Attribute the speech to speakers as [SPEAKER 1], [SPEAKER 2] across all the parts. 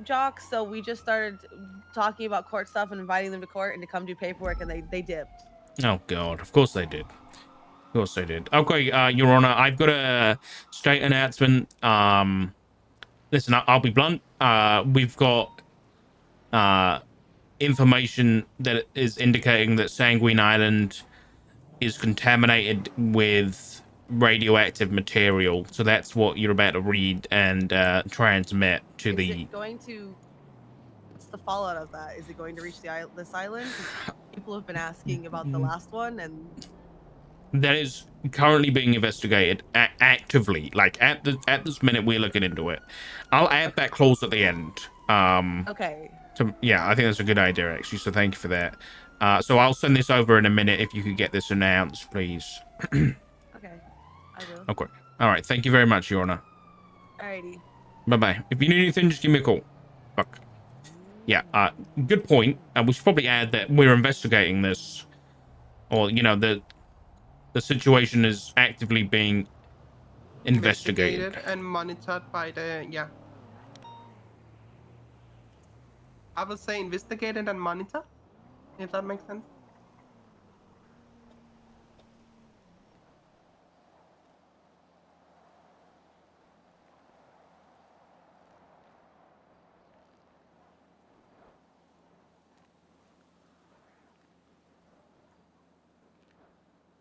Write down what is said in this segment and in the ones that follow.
[SPEAKER 1] jocks, so we just started talking about court stuff and inviting them to court and to come do paperwork, and they dipped.
[SPEAKER 2] Oh God, of course they did. Of course they did. Okay, Your Honor, I've got a state announcement. Listen, I'll be blunt. We've got information that is indicating that Sanguine Island is contaminated with radioactive material. So that's what you're about to read and transmit to
[SPEAKER 1] Is
[SPEAKER 2] the.
[SPEAKER 1] it going to? What's the fallout of that? Is it going to reach this island? Because people have been asking about the last one, and
[SPEAKER 2] That is currently being investigated actively. Like at this minute, we're looking into it. I'll add that clause at the end.
[SPEAKER 1] okay,
[SPEAKER 2] Yeah, I think that's a good idea actually. So thank you for that. So I'll send this over in a minute. If you could get this announced, please.
[SPEAKER 1] okay, I will.
[SPEAKER 2] Okay. All right. Thank you very much, Your Honor.
[SPEAKER 1] Alrighty.
[SPEAKER 2] Bye bye. If you need anything, just give me a call. Fuck. Yeah. Good point. We should probably add that we're investigating this, or the situation is actively being investigated.
[SPEAKER 3] And monitored by the I would say investigated and monitored, if that makes sense.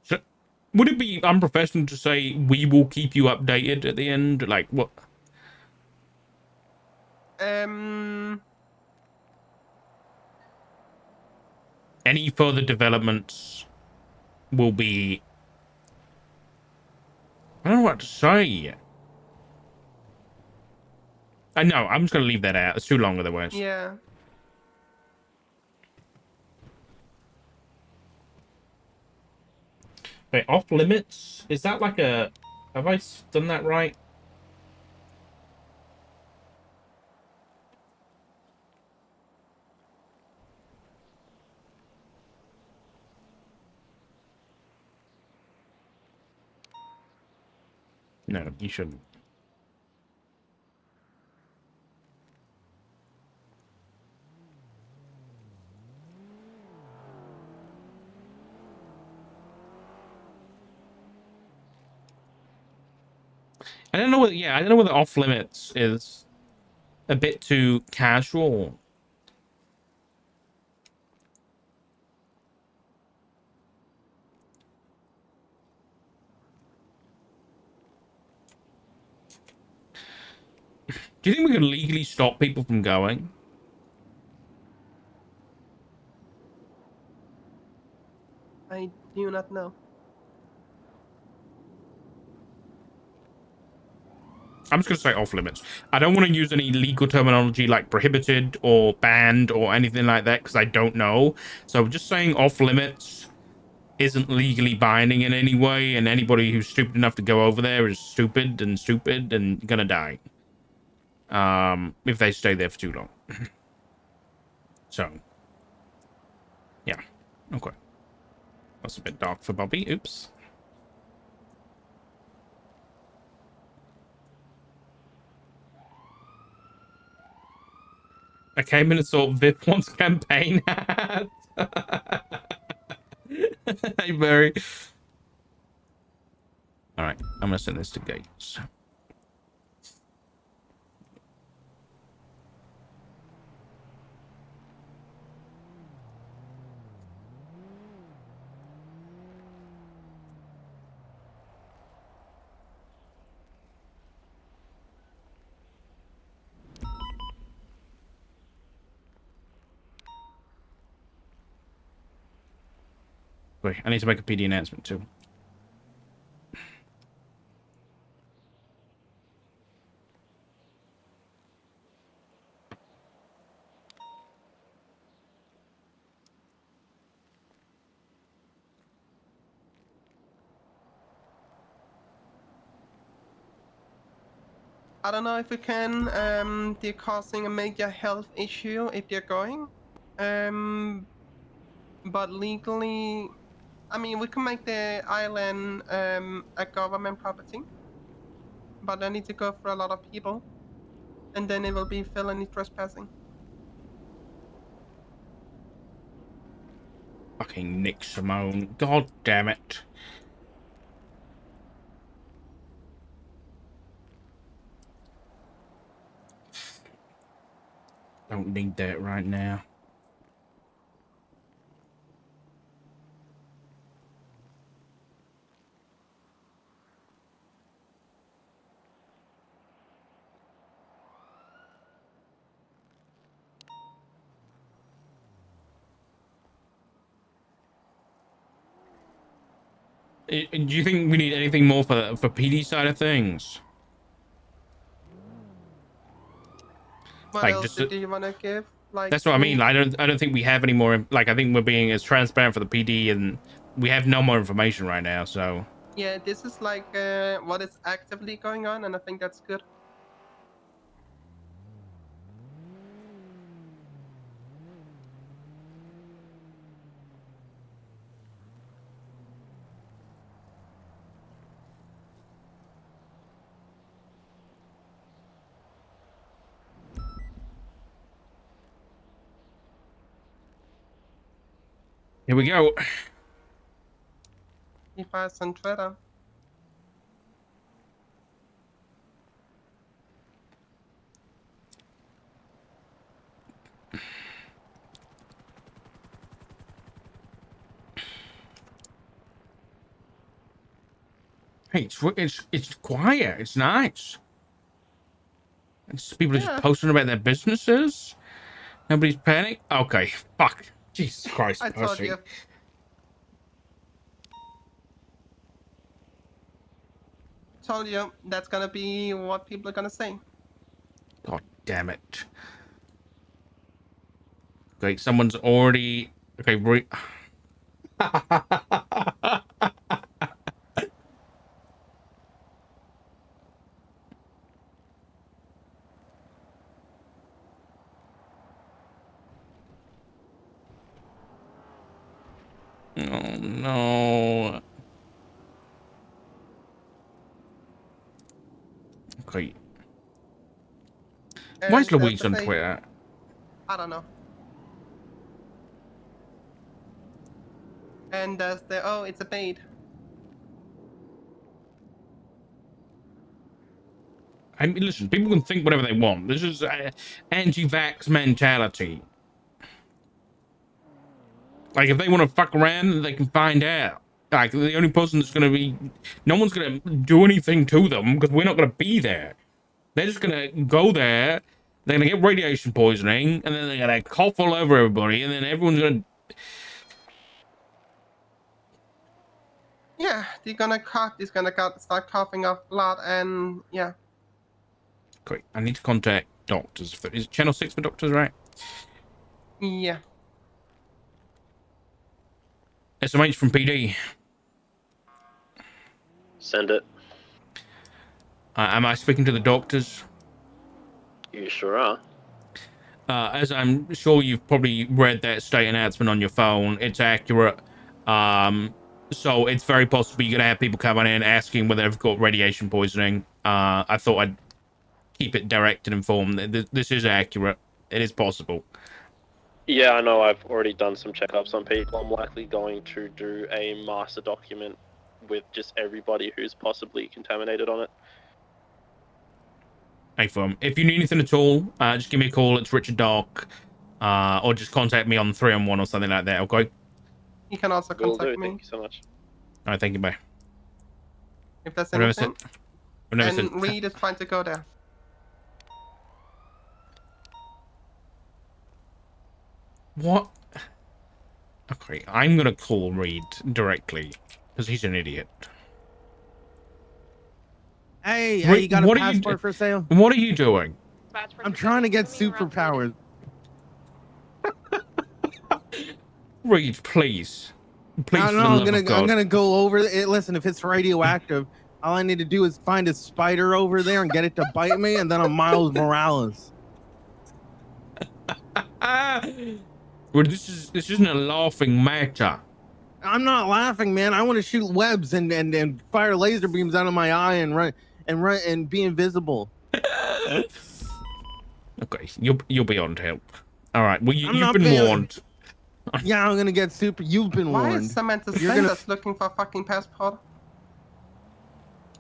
[SPEAKER 2] So, would it be unprofessional to say we will keep you updated at the end? Like what? Any further developments will be. I don't know what to say. I know. I'm just gonna leave that out. It's too long otherwise.
[SPEAKER 3] Yeah.
[SPEAKER 2] Wait, off limits? Is that like a? Have I done that right? No, you shouldn't. I don't know whether. Yeah, I don't know whether off limits is a bit too casual. Do you think we can legally stop people from going?
[SPEAKER 3] I do not know.
[SPEAKER 2] I'm just going to say off limits. I don't want to use any legal terminology like prohibited or banned or anything like that because I don't know. So just saying off limits isn't legally binding in any way, and anybody who's stupid enough to go over there is stupid and gonna die. If they stay there for too long. So, yeah. Okay. That's a bit dark for Bobby. Oops. I came in and saw Vip wants campaign hat. Hey, Barry. All right, I'm gonna send this to Gates. Wait, I need to make a PD announcement too.
[SPEAKER 3] I don't know if we can. They're causing a major health issue if they're going. But legally, I mean, we can make the island a government property, but I need to go for a lot of people. and then it will be felony trespassing.
[SPEAKER 2] Fucking Nick Simone. God damn it. Don't need that right now. Do you think we need anything more for PD side of things?
[SPEAKER 3] What
[SPEAKER 2] Like
[SPEAKER 3] else
[SPEAKER 2] just
[SPEAKER 3] do you want to give? Like,
[SPEAKER 2] that's what I mean. I don't think we have any more. Like I think we're being as transparent for the PD, and we have no more information right now. So
[SPEAKER 3] Yeah, this is like what is actively going on, and I think that's good.
[SPEAKER 2] here we go.
[SPEAKER 3] Keep us on Twitter.
[SPEAKER 2] Hey, it's quiet. It's nice. People are just posting about their businesses. Nobody's panicked. Okay, fuck. Jesus Christ,
[SPEAKER 3] I told
[SPEAKER 2] Percy.
[SPEAKER 3] you. Told you that's gonna be what people are gonna say.
[SPEAKER 2] God damn it. Okay, someone's already. Okay, Oh no. Okay. Why is
[SPEAKER 3] And that's
[SPEAKER 2] Louise
[SPEAKER 3] the
[SPEAKER 2] on
[SPEAKER 3] thing.
[SPEAKER 2] Twitter?
[SPEAKER 3] I don't know. And that's the it's a bait.
[SPEAKER 2] I mean, listen, people can think whatever they want. This is anti-vax mentality. Like, if they want to fuck around, they can find out. Like, the only person that's going to be... No one's going to do anything to them because we're not going to be there. They're just going to go there, they're going to get radiation poisoning, and then they're going to cough all over everybody, and then everyone's going to...
[SPEAKER 3] Yeah, they're gonna cough. He's gonna start coughing up blood, and yeah.
[SPEAKER 2] Great. I need to contact doctors. Is Channel 6 for doctors, right?
[SPEAKER 3] Yeah.
[SPEAKER 2] SMH from PD.
[SPEAKER 4] Send it.
[SPEAKER 2] Am I speaking to the doctors?
[SPEAKER 4] You sure are.
[SPEAKER 2] As I'm sure you've probably read that state announcement on your phone, it's accurate. So it's very possible you're gonna have people coming in asking whether they've got radiation poisoning. I thought I'd keep it direct and informed. This is accurate. It is possible.
[SPEAKER 4] Yeah, I know. I've already done some checkups on people. I'm likely going to do a master document with just everybody who's possibly contaminated on it.
[SPEAKER 2] Hey, fun. If you need anything at all, just give me a call. It's Richard Dark, or just contact me on 3-on-1 or something like that. Okay.
[SPEAKER 3] You can also
[SPEAKER 4] Will
[SPEAKER 3] contact
[SPEAKER 4] do.
[SPEAKER 3] me
[SPEAKER 4] Thank you so much.
[SPEAKER 2] All right. Thank you. Bye.
[SPEAKER 3] if there's
[SPEAKER 2] I've never
[SPEAKER 3] anything.
[SPEAKER 2] said. I've never
[SPEAKER 3] And
[SPEAKER 2] said.
[SPEAKER 3] Reed is trying to go there.
[SPEAKER 2] What? Okay, I'm gonna call Reed directly because he's an idiot.
[SPEAKER 5] Hey, you got a
[SPEAKER 2] what
[SPEAKER 5] passport for sale?
[SPEAKER 2] What are you doing?
[SPEAKER 5] I'm trying to get superpowers.
[SPEAKER 2] Reed, please. Please,
[SPEAKER 5] No,
[SPEAKER 2] for
[SPEAKER 5] no,
[SPEAKER 2] the
[SPEAKER 5] I'm
[SPEAKER 2] love of God.
[SPEAKER 5] gonna go over it. Listen, if it's radioactive, all I need to do is find a spider over there and get it to bite me, and then I'm Miles Morales.
[SPEAKER 2] Well, this isn't a laughing matter.
[SPEAKER 5] I'm not laughing, man. I want to shoot webs and fire laser beams out of my eye and run and be invisible.
[SPEAKER 2] Okay, you'll be on to help. All right. Well,
[SPEAKER 5] I'm
[SPEAKER 2] you've
[SPEAKER 5] not
[SPEAKER 2] been
[SPEAKER 5] feeling-
[SPEAKER 2] warned.
[SPEAKER 5] Yeah, I'm gonna get super. You've been
[SPEAKER 3] Why
[SPEAKER 5] warned.
[SPEAKER 3] is Samantha
[SPEAKER 5] You're gonna-
[SPEAKER 3] Sanders looking for a fucking passport?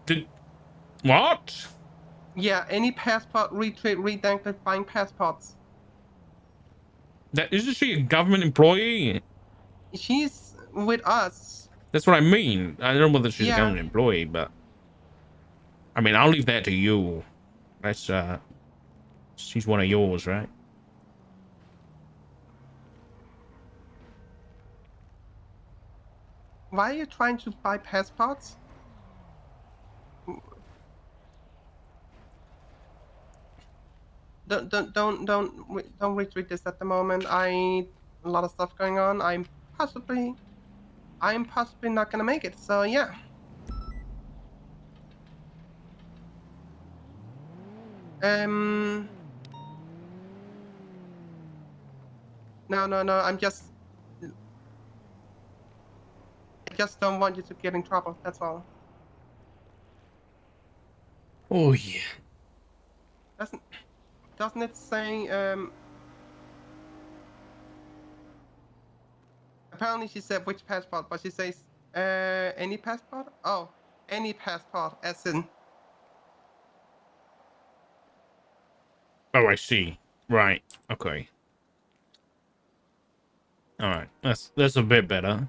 [SPEAKER 2] Did what?
[SPEAKER 3] Yeah, any passport, retreat, redangle, buying passports.
[SPEAKER 2] That isn't she a government employee?
[SPEAKER 3] She's with us.
[SPEAKER 2] That's what I mean. I don't know whether she's a
[SPEAKER 3] Yeah.
[SPEAKER 2] government employee, but I mean, I'll leave that to you. That's she's one of yours, right?
[SPEAKER 3] Why are you trying to buy passports? Don't retweet this at the moment. A lot of stuff going on. I'm possibly not gonna make it. So yeah. No. I just don't want you to get in trouble. That's all.
[SPEAKER 2] Oh yeah.
[SPEAKER 3] Doesn't it say apparently she said which passport, but she says any passport? Oh, any passport as in
[SPEAKER 2] Oh, I see. Right. Okay. All right. That's a bit better.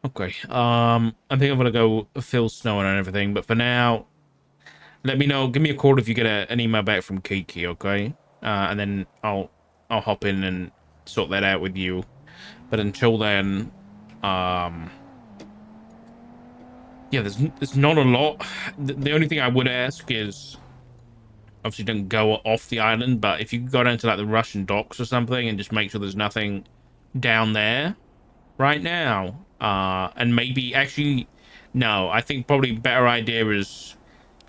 [SPEAKER 2] Okay. I think I'm gonna go fill snow and everything, but for now, let me know. Give me a call if you get an email back from Kiki, okay? And then I'll hop in and sort that out with you. But until then, yeah, there's not a lot. The only thing I would ask is, obviously, don't go off the island. But if you go down to like the Russian docks or something and just make sure there's nothing down there right now, and maybe actually, no, I think probably better idea is,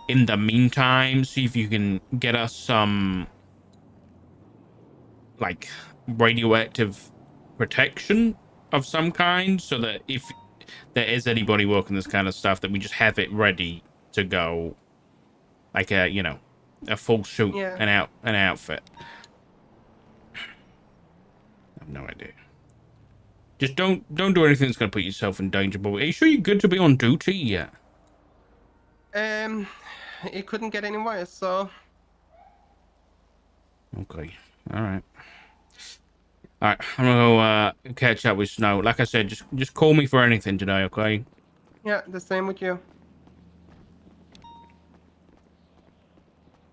[SPEAKER 2] in the meantime, see if you can get us some like radioactive protection of some kind, so that if there is anybody working this kind of stuff, that we just have it ready to go, like a a full suit
[SPEAKER 3] Yeah.
[SPEAKER 2] and an outfit. I have no idea. Just don't do anything that's gonna put yourself in danger. But are you sure you're good to be on duty yet?
[SPEAKER 3] it couldn't get any worse, so
[SPEAKER 2] Okay. All right. All right. I'm gonna go catch up with Snow. Like I said, just call me for anything today, okay?
[SPEAKER 3] yeah, the same with you.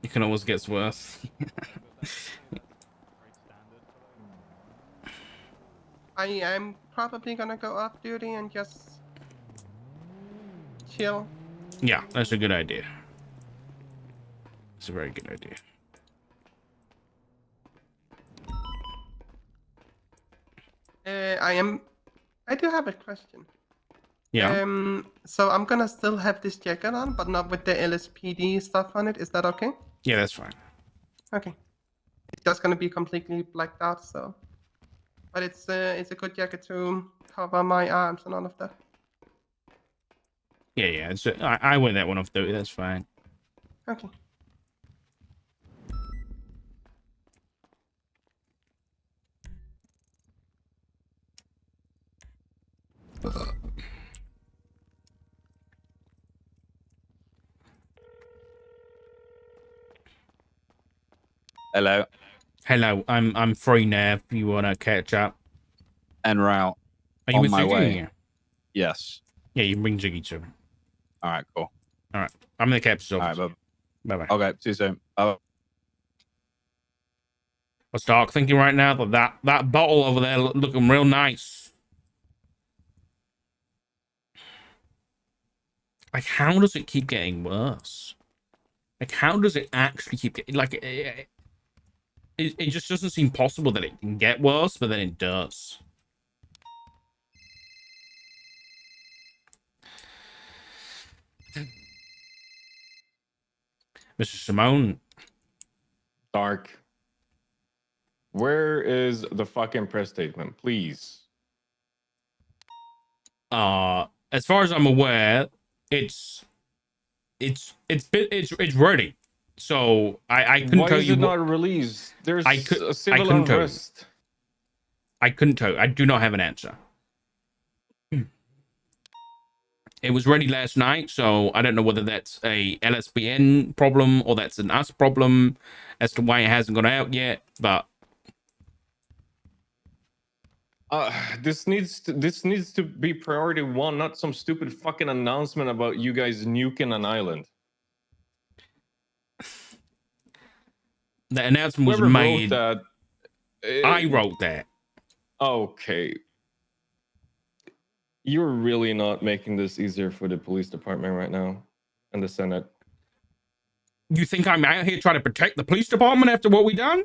[SPEAKER 2] It can always get worse.
[SPEAKER 3] I am probably gonna go off duty and just chill.
[SPEAKER 2] Yeah, that's a good idea. It's a very good idea.
[SPEAKER 3] I do have a question.
[SPEAKER 2] Yeah.
[SPEAKER 3] So I'm gonna still have this jacket on, but not with the LSPD stuff on it. Is that okay?
[SPEAKER 2] Yeah, that's fine.
[SPEAKER 3] Okay. It's just gonna be completely blacked out, so. But it's a good jacket to cover my arms and all of that.
[SPEAKER 2] Yeah. I wear that one off duty. That's fine.
[SPEAKER 3] Okay.
[SPEAKER 6] Hello.
[SPEAKER 2] Hello, I'm free now. If you wanna catch up,
[SPEAKER 6] En route.
[SPEAKER 2] are you
[SPEAKER 6] On
[SPEAKER 2] with
[SPEAKER 6] my
[SPEAKER 2] Ziggy?
[SPEAKER 6] way. Yes.
[SPEAKER 2] Yeah, you can bring Ziggy to him.
[SPEAKER 6] All right, cool.
[SPEAKER 2] I'm in the captain's
[SPEAKER 6] All right,
[SPEAKER 2] office. Bye bye.
[SPEAKER 6] okay, see you soon.
[SPEAKER 2] What's Dark thinking right now? That bottle over there looking real nice. Like, how does it keep getting worse? Like, how does it actually keep getting like? It just doesn't seem possible that it can get worse, but then it does. Mr. Simone.
[SPEAKER 7] Dark. Where is the fucking press statement, please?
[SPEAKER 2] As far as I'm aware, it's ready. So I couldn't
[SPEAKER 7] Why
[SPEAKER 2] tell
[SPEAKER 7] is
[SPEAKER 2] you
[SPEAKER 7] it
[SPEAKER 2] what
[SPEAKER 7] not released? There's
[SPEAKER 2] I could-
[SPEAKER 7] a
[SPEAKER 2] I
[SPEAKER 7] civil
[SPEAKER 2] couldn't tell you.
[SPEAKER 7] unrest.
[SPEAKER 2] I couldn't tell. I do not have an answer. It was ready last night, so I don't know whether that's a LSPN problem or that's an us problem as to why it hasn't gone out yet. But
[SPEAKER 7] This needs to be priority one, not some stupid fucking announcement about you guys nuking an island.
[SPEAKER 2] the announcement was
[SPEAKER 7] Whoever
[SPEAKER 2] made.
[SPEAKER 7] wrote that,
[SPEAKER 2] I wrote that.
[SPEAKER 7] Okay. You're really not making this easier for the police department right now and the Senate.
[SPEAKER 2] You think I'm out here trying to protect the police department after what we done?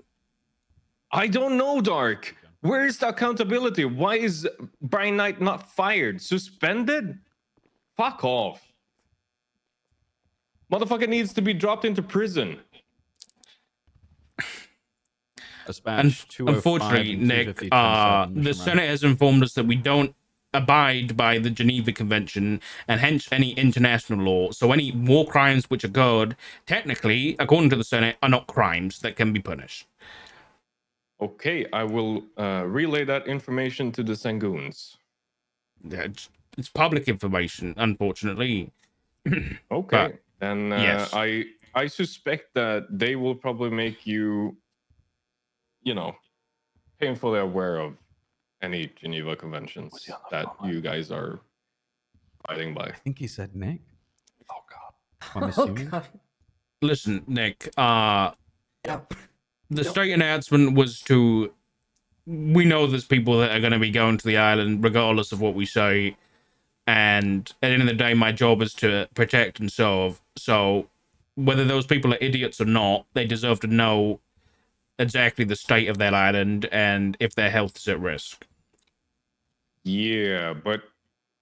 [SPEAKER 7] I don't know, Dark. Where is the accountability? Why is Brian Knight not fired? Suspended? Fuck off. Motherfucker needs to be dropped into prison.
[SPEAKER 6] Dispatch 205
[SPEAKER 2] Unfortunately,
[SPEAKER 6] and
[SPEAKER 2] Nick,
[SPEAKER 6] 250 10-7,
[SPEAKER 2] the
[SPEAKER 6] Mission
[SPEAKER 2] Senate has informed us that we don't abide by the Geneva Convention and hence any international law. So any war crimes which occurred, technically, according to the Senate, are not crimes that can be punished.
[SPEAKER 7] Okay, I will relay that information to the Sangoons.
[SPEAKER 2] Yeah, it's public information, unfortunately.
[SPEAKER 7] Okay, then
[SPEAKER 2] yes.
[SPEAKER 7] I suspect that they will probably make you, you know, painfully aware of any Geneva Conventions that you guys are fighting by.
[SPEAKER 6] I think he said Nick.
[SPEAKER 7] Oh God.
[SPEAKER 6] I'm assuming.
[SPEAKER 2] Listen, Nick,
[SPEAKER 8] Yep.
[SPEAKER 2] the state announcement was to, we know there's people that are going to be going to the island regardless of what we say, and at the end of the day my job is to protect and serve. So whether those people are idiots or not, they deserve to know exactly the state of their island and if their health is at risk.
[SPEAKER 7] Yeah, but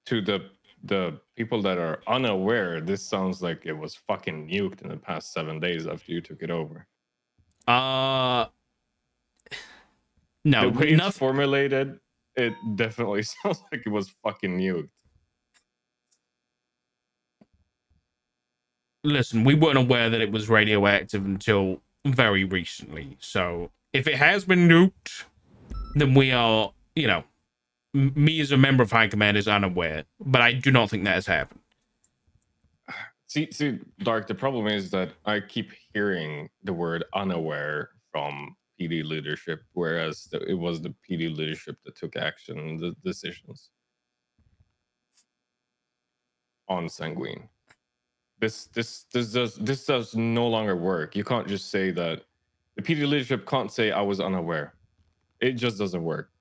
[SPEAKER 7] to the people that are unaware, this sounds like it was fucking nuked in the past 7 days after you took it over.
[SPEAKER 2] No,
[SPEAKER 7] The way it's
[SPEAKER 2] nothing.
[SPEAKER 7] formulated, it definitely sounds like it was fucking nuked.
[SPEAKER 2] Listen, we weren't aware that it was radioactive until very recently. So if it has been nuked, then we are, you know, me as a member of High Command is unaware. But I do not think that has happened.
[SPEAKER 7] See, Dark, the problem is that I keep hearing the word unaware from PD leadership, whereas it was the PD leadership that took action and the decisions on Sanguine. This does no longer work. You can't just say that. The PD leadership can't say I was unaware. It just doesn't work.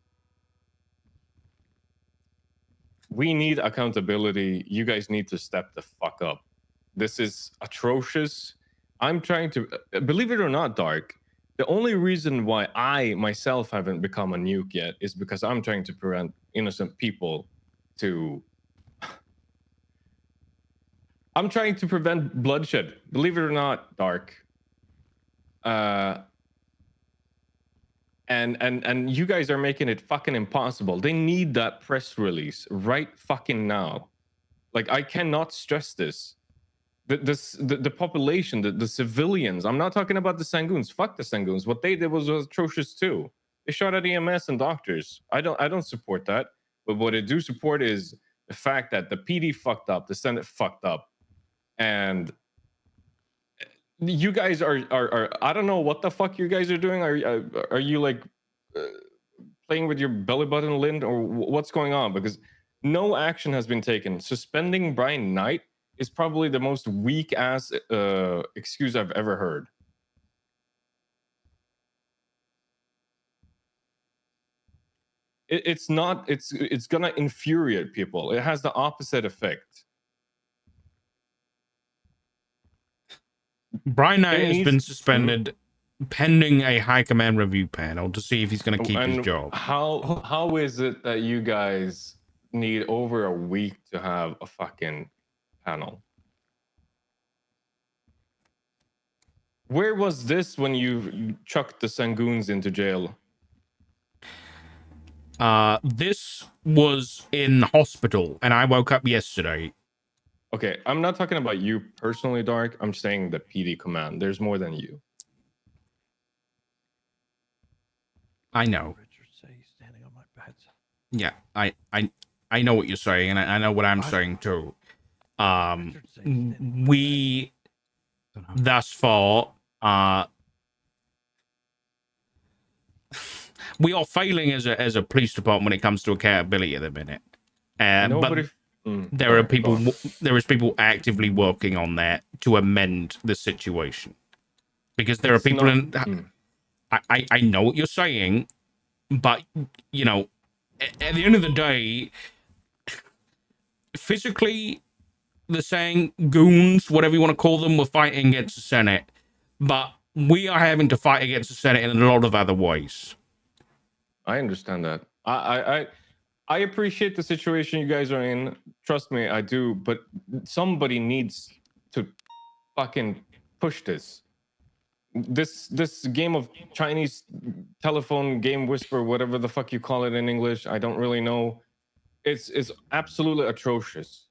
[SPEAKER 7] We need accountability. You guys need to step the fuck up. This is atrocious. I'm trying to, believe it or not, Dark, the only reason why I myself haven't become a nuke yet is because I'm trying to prevent innocent people to... I'm trying to prevent bloodshed. Believe it or not, Dark. And you guys are making it fucking impossible. They need that press release right fucking now. Like, I cannot stress this. The population, the civilians. I'm not talking about the Sangoons. Fuck the Sangoons. What they did was atrocious too. They shot at EMS and doctors. I don't support that. But what I do support is the fact that the PD fucked up, the Senate fucked up, and you guys are I don't know what the fuck you guys are doing. Are you like playing with your belly button, Lind, or what's going on? Because no action has been taken. Suspending Brian Knight is probably the most weak ass excuse I've ever heard. It's not. It's gonna infuriate people. It has the opposite effect.
[SPEAKER 2] Brian Knight has been suspended pending a high command review panel to see if he's going to keep his job.
[SPEAKER 7] How is it that you guys need over a week to have a fucking panel? Where was this when you chucked the Sangoons into jail?
[SPEAKER 2] This was in hospital, and I woke up yesterday.
[SPEAKER 7] Okay, I'm not talking about you personally, Dark. I'm saying the PD command. There's more than you.
[SPEAKER 2] I know. Yeah, I know what you're saying, and I know what I'm saying too. We thus far we are failing as a police department when it comes to accountability at the minute.
[SPEAKER 7] Nobody.
[SPEAKER 2] But there are people. There is people actively working on that to amend the situation, because there are people in. I know what you're saying, but you know, at the end of the day, physically, they're saying goons, whatever you want to call them, were fighting against the Senate, but we are having to fight against the Senate in a lot of other ways.
[SPEAKER 7] I understand that. I appreciate the situation you guys are in. Trust me, I do. But somebody needs to fucking push this. This game of Chinese telephone game whisper, whatever the fuck you call it in English, I don't really know. It's absolutely atrocious.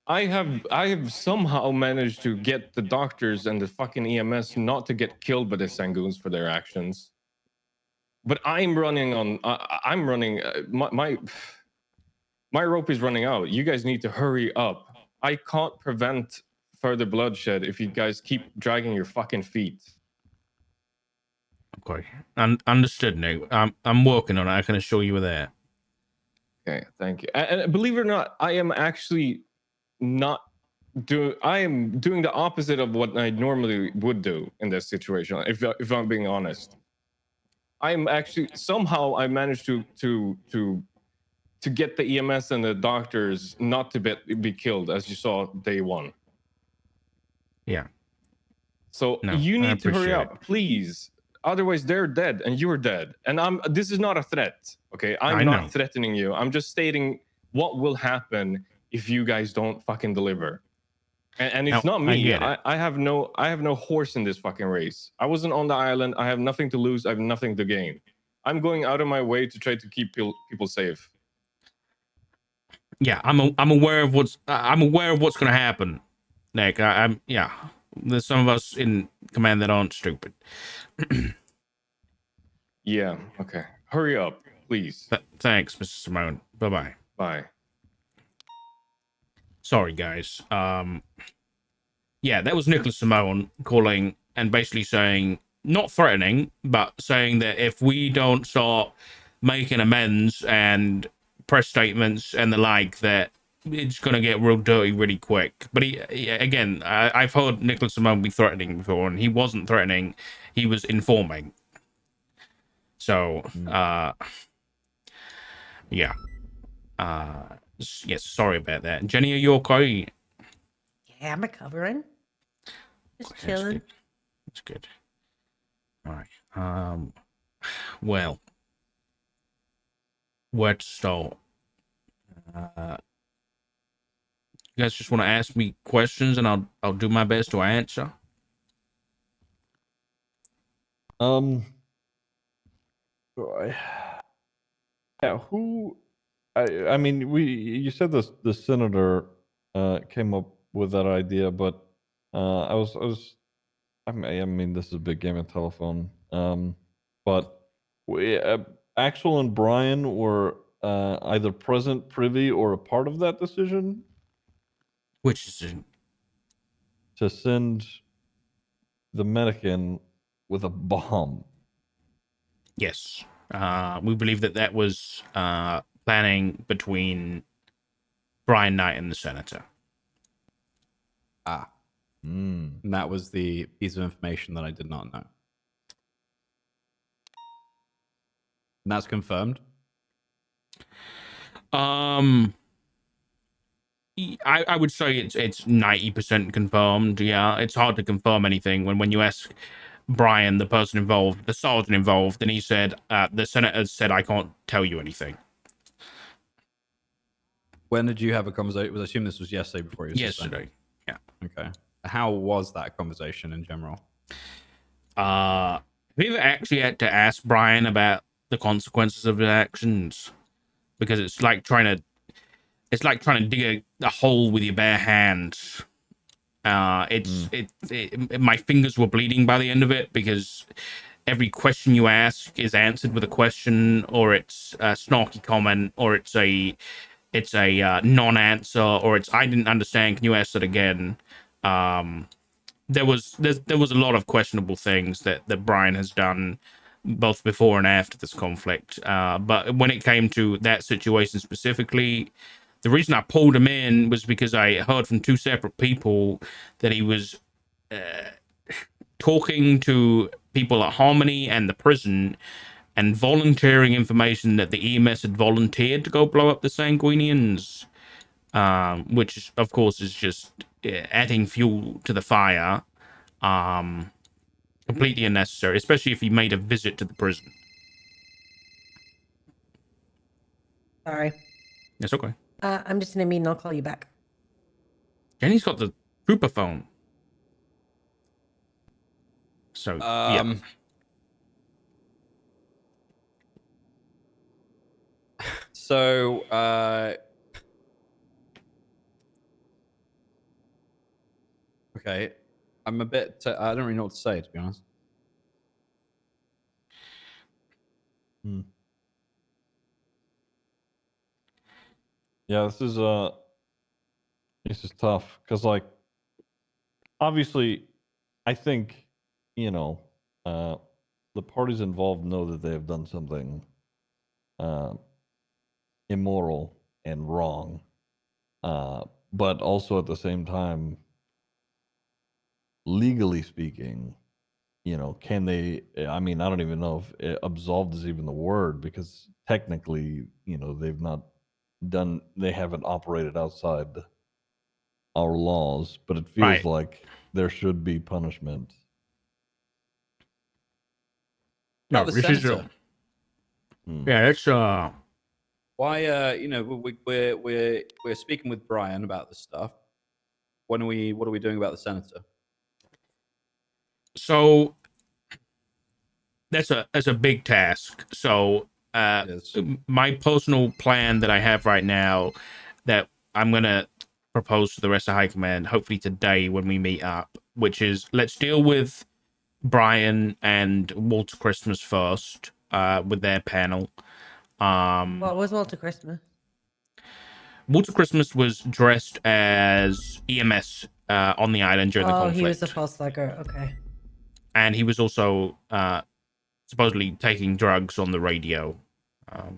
[SPEAKER 7] I have somehow managed to get the doctors and the fucking EMS not to get killed by the Sangoons for their actions. But I'm running on. I'm running. My rope is running out. You guys need to hurry up. I can't prevent further bloodshed if you guys keep dragging your fucking feet.
[SPEAKER 2] Okay, understood. Now I'm working on it. I can assure you of that.
[SPEAKER 7] Okay, thank you. And believe it or not, I am actually not do. I am doing the opposite of what I normally would do in this situation. If I'm being honest, I'm actually somehow I managed to get the EMS and the doctors not to be killed, as you saw day one.
[SPEAKER 2] Yeah.
[SPEAKER 7] So
[SPEAKER 2] No,
[SPEAKER 7] you
[SPEAKER 2] I
[SPEAKER 7] need to hurry
[SPEAKER 2] appreciate
[SPEAKER 7] up, please. Otherwise, they're dead and you're dead. And this is not a threat, okay? I'm not
[SPEAKER 2] know.
[SPEAKER 7] threatening you. I'm just stating what will happen if you guys don't fucking deliver. And it's
[SPEAKER 2] No,
[SPEAKER 7] not
[SPEAKER 2] I
[SPEAKER 7] me.
[SPEAKER 2] get it.
[SPEAKER 7] I have no horse in this fucking race. I wasn't on the island. I have nothing to lose. I have nothing to gain. I'm going out of my way to try to keep people safe.
[SPEAKER 2] Yeah, I'm aware of what's going to happen, Nick. I'm yeah. There's some of us in command that aren't stupid.
[SPEAKER 7] Yeah. Okay. Hurry up, please.
[SPEAKER 2] Thanks, Mr. Simone. Bye.
[SPEAKER 7] Bye.
[SPEAKER 2] Sorry, guys. Yeah, that was Nicholas Simone calling and basically saying, not threatening, but saying that if we don't start making amends and press statements and the like, that it's going to get real dirty really quick. But again, I've heard Nicholas Simone be threatening before, and he wasn't threatening, he was informing. So, yeah. Yes, sorry about that. Jenny, are you okay?
[SPEAKER 8] Yeah, I'm recovering. Just chilling.
[SPEAKER 2] That's good. All right. Well, where to start? You guys just want to ask me questions, and I'll do my best to answer.
[SPEAKER 9] Right. Yeah, who? I mean, you said the senator came up with that idea, but I mean, this is a big game of telephone. But Axel and Brian were either present, privy, or a part of that decision.
[SPEAKER 2] Which decision?
[SPEAKER 9] To send the Medican with a bomb.
[SPEAKER 2] Yes. We believe that was planning between Brian Knight and the senator.
[SPEAKER 6] And that was the piece of information that I did not know. And that's confirmed?
[SPEAKER 2] I would say it's 90% confirmed. Yeah, it's hard to confirm anything when you ask Brian, the person involved, the sergeant involved, and he said the senator said I can't tell you anything.
[SPEAKER 6] When did you have a conversation? I assume this was yesterday before you.
[SPEAKER 2] Yesterday. Yeah.
[SPEAKER 6] Okay. How was that conversation in general?
[SPEAKER 2] Have you ever actually had to ask Brian about the consequences of his actions? Because it's like trying to it's like trying to dig a hole with your bare hands. My fingers were bleeding by the end of it because every question you ask is answered with a question, or it's a snarky comment, or it's a non-answer, or it's I didn't understand. Can you ask that again? There was a lot of questionable things that Brian has done both before and after this conflict. But when it came to that situation specifically, the reason I pulled him in was because I heard from two separate people that he was talking to people at Harmony and the prison and volunteering information that the EMS had volunteered to go blow up the Sanguinians, which of course is just adding fuel to the fire. Completely unnecessary, especially if he made a visit to the prison.
[SPEAKER 8] Sorry.
[SPEAKER 2] That's okay.
[SPEAKER 8] I'm just in a meeting. I'll call you back.
[SPEAKER 2] Jenny's got the trooper phone. So, yeah.
[SPEAKER 6] So, okay. I'm a bit, I don't really know what to say, to be honest.
[SPEAKER 9] Yeah, this is tough because, like, obviously, I think the parties involved know that they have done something immoral and wrong, but also at the same time, legally speaking, can they? I mean, I don't even know if absolved is even the word because technically, they haven't operated outside our laws, but it feels
[SPEAKER 2] Right.
[SPEAKER 9] like there should be punishment.
[SPEAKER 2] No,
[SPEAKER 6] the
[SPEAKER 2] this is
[SPEAKER 6] senator.
[SPEAKER 2] yeah, it's
[SPEAKER 6] Why, we're speaking with Brian about this stuff. What are we doing about the senator?
[SPEAKER 2] so that's a big task. So my personal plan that I have right now that I'm gonna propose to the rest of High Command, hopefully today when we meet up, which is let's deal with Brian and Walter Christmas first, with their panel.
[SPEAKER 8] What was Walter Christmas?
[SPEAKER 2] Walter Christmas was dressed as EMS on the island during the conflict.
[SPEAKER 8] He was a false slugger. Okay.
[SPEAKER 2] And he was also supposedly taking drugs on the radio.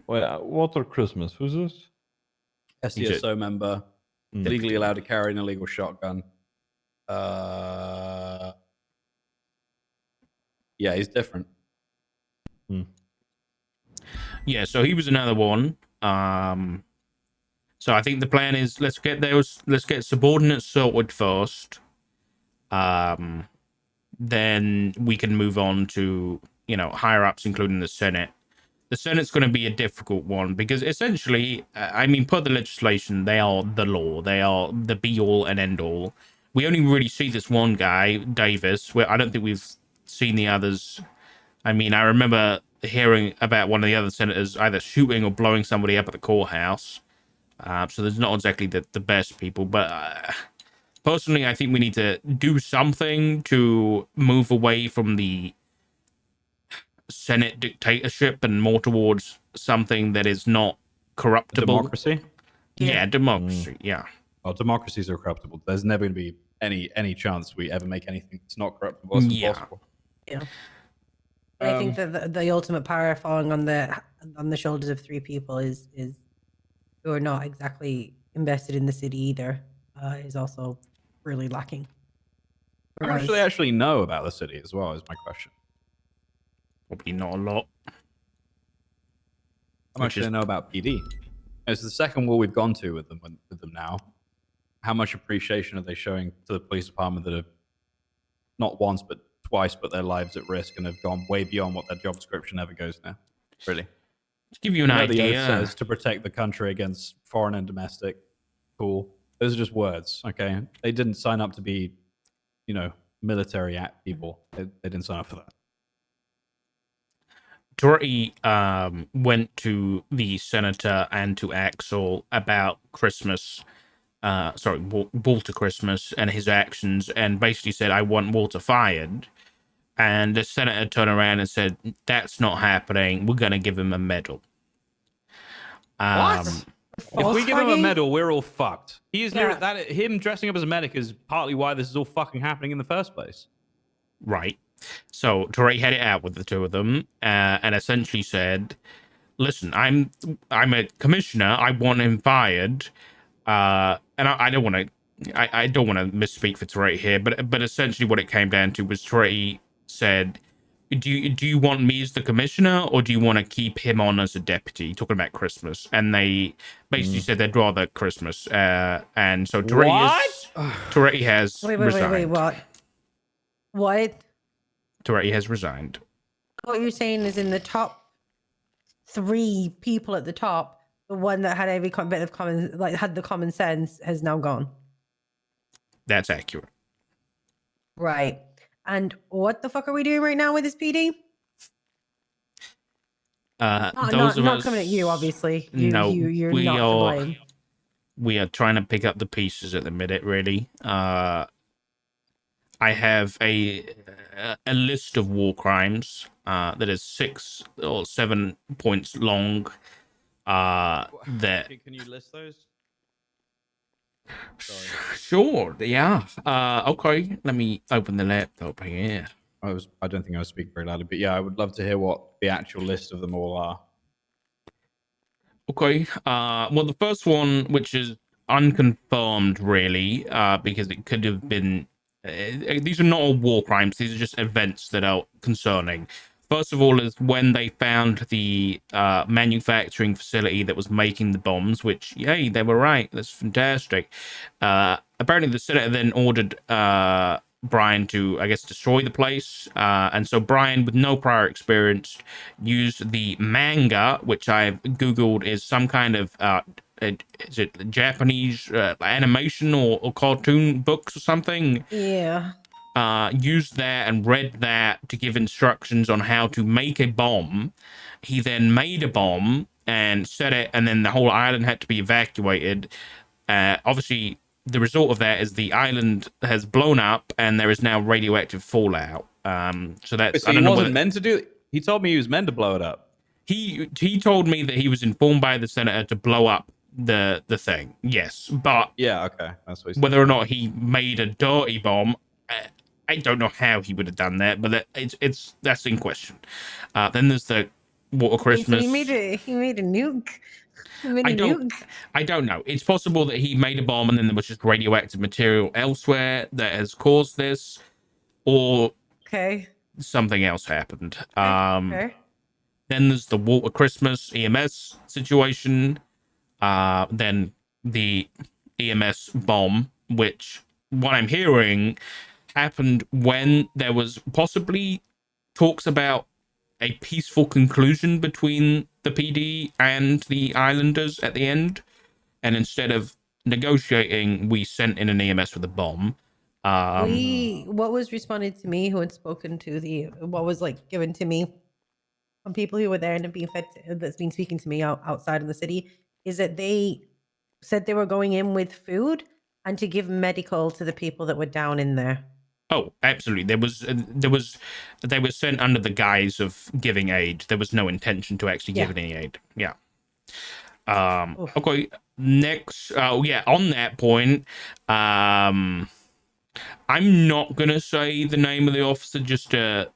[SPEAKER 9] Wait, Walter Christmas, who's this?
[SPEAKER 6] SDSO member, illegally allowed to carry an illegal shotgun. Yeah, he's different.
[SPEAKER 2] Yeah, so he was another one. So I think the plan is let's get subordinates sorted first. Then we can move on to higher ups, including the Senate. The Senate's going to be a difficult one because essentially, I mean, per the legislation, they are the law. They are the be all and end all. We only really see this one guy, Davis. Where I don't think we've seen the others. I mean, I remember hearing about one of the other senators either shooting or blowing somebody up at the courthouse. So there's not exactly the best people, but personally, I think we need to do something to move away from the Senate dictatorship and more towards something that is not corruptible.
[SPEAKER 6] Democracy?
[SPEAKER 2] Yeah, democracy. Yeah.
[SPEAKER 6] Well, democracies are corruptible. There's never going to be any chance we ever make anything that's not corruptible. It's impossible.
[SPEAKER 8] Yeah. I think that the ultimate power falling on the shoulders of three people is who are not exactly invested in the city either is also really lacking.
[SPEAKER 6] How much do they actually know about the city as well is my question.
[SPEAKER 2] Probably not a lot.
[SPEAKER 6] How much do they know about PD? It's the second war we've gone to with them now. How much appreciation are they showing to the police department that have not once but twice put their lives at risk and have gone way beyond what their job description ever goes now? Really?
[SPEAKER 2] To give you an idea,
[SPEAKER 6] the oath says to protect the country against foreign and domestic. Cool. Those are just words, okay? They didn't sign up to be, military people. They didn't sign up for that.
[SPEAKER 2] Toretti went to the senator and to Axel about Christmas. Walter Christmas and his actions, and basically said, "I want Walter fired." And the senator turned around and said, "That's not happening. We're gonna give him a medal."
[SPEAKER 6] What? If we give him a medal, we're all fucked. He's him dressing up as a medic is partly why this is all fucking happening in the first place.
[SPEAKER 2] Right. So Toretti had it out with the two of them, and essentially said, "Listen, I'm a commissioner. I want him fired." And I don't want to. I don't want to misspeak for Toretti here, but essentially what it came down to was Toretti said, "Do you want me as the commissioner, or do you want to keep him on as a deputy?" Talking about Christmas, and they basically said they'd rather Christmas. And so Toretti has resigned.
[SPEAKER 8] Wait, what? What?
[SPEAKER 2] Toretti has resigned.
[SPEAKER 8] What you're saying is in the top 3 people at the top, the one that had every bit of had the common sense has now gone.
[SPEAKER 2] That's accurate.
[SPEAKER 8] Right. And what the fuck are we doing right now with this PD?
[SPEAKER 2] Not
[SPEAKER 8] coming at you, obviously. You're not to blame.
[SPEAKER 2] We are trying to pick up the pieces at the minute, really. I have a list of war crimes that is 6 or 7 points long. That
[SPEAKER 6] can you list those?
[SPEAKER 2] Sure, yeah. Okay, let me open the laptop here.
[SPEAKER 6] I don't think I was speaking very loudly, but yeah, I would love to hear what the actual list of them all are.
[SPEAKER 2] Okay. Well, the first one, which is unconfirmed, really, because it could have been. These are not all war crimes. These are just events that are concerning. First of all, is when they found the manufacturing facility that was making the bombs, which, yay, they were right. That's fantastic. Apparently, the senator then ordered Brian to, I guess, destroy the place. And so Brian, with no prior experience, used the manga, which I've Googled is some kind of, is it Japanese animation or cartoon books or something?
[SPEAKER 8] Yeah.
[SPEAKER 2] Used that and read that to give instructions on how to make a bomb. He then made a bomb and set it, and then the whole island had to be evacuated. Obviously, the result of that is the island has blown up, and there is now radioactive fallout. So that's.
[SPEAKER 6] So he wasn't meant to do it. He told me he was meant to blow it up.
[SPEAKER 2] He told me that he was informed by the senator to blow up the thing. Yes, but
[SPEAKER 6] yeah, okay, that's what he said.
[SPEAKER 2] Whether or not he made a dirty bomb, I don't know how he would have done that, but that's in question. Then there's the Water Christmas.
[SPEAKER 8] He made a nuke.
[SPEAKER 2] I don't know. It's possible that he made a bomb and then there was just radioactive material elsewhere that has caused this, or something else happened. Then there's the Water Christmas EMS situation. Then the EMS bomb, which what I'm hearing happened when there was possibly talks about a peaceful conclusion between the PD and the Islanders at the end, and instead of negotiating, we sent in an EMS with a bomb.
[SPEAKER 8] What was responded to me, who had spoken to what was given to me from people who were there and being fed, that's been speaking to me outside of the city, is that they said they were going in with food and to give medical to the people that were down in there.
[SPEAKER 2] Oh, absolutely. They were sent under the guise of giving aid. There was no intention to actually give any aid. Yeah. Okay. Next. On that point, I'm not gonna say the name of the officer just to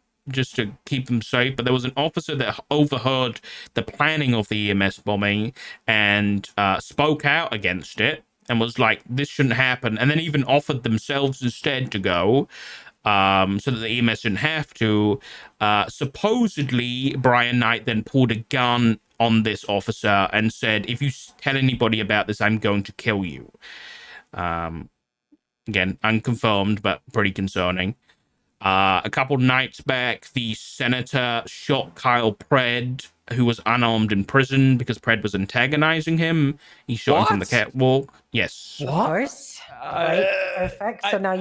[SPEAKER 2] keep them safe, but there was an officer that overheard the planning of the EMS bombing and spoke out against it. And was like, this shouldn't happen. And then even offered themselves instead to go so that the EMS didn't have to. Supposedly, Brian Knight then pulled a gun on this officer and said, if you tell anybody about this, I'm going to kill you. Again, unconfirmed, but pretty concerning. A couple nights back, the senator shot Kyle Pred, who was unarmed in prison because Pred was antagonizing him. He shot him from the catwalk. Yes.
[SPEAKER 8] Of course. Right. Perfect. So now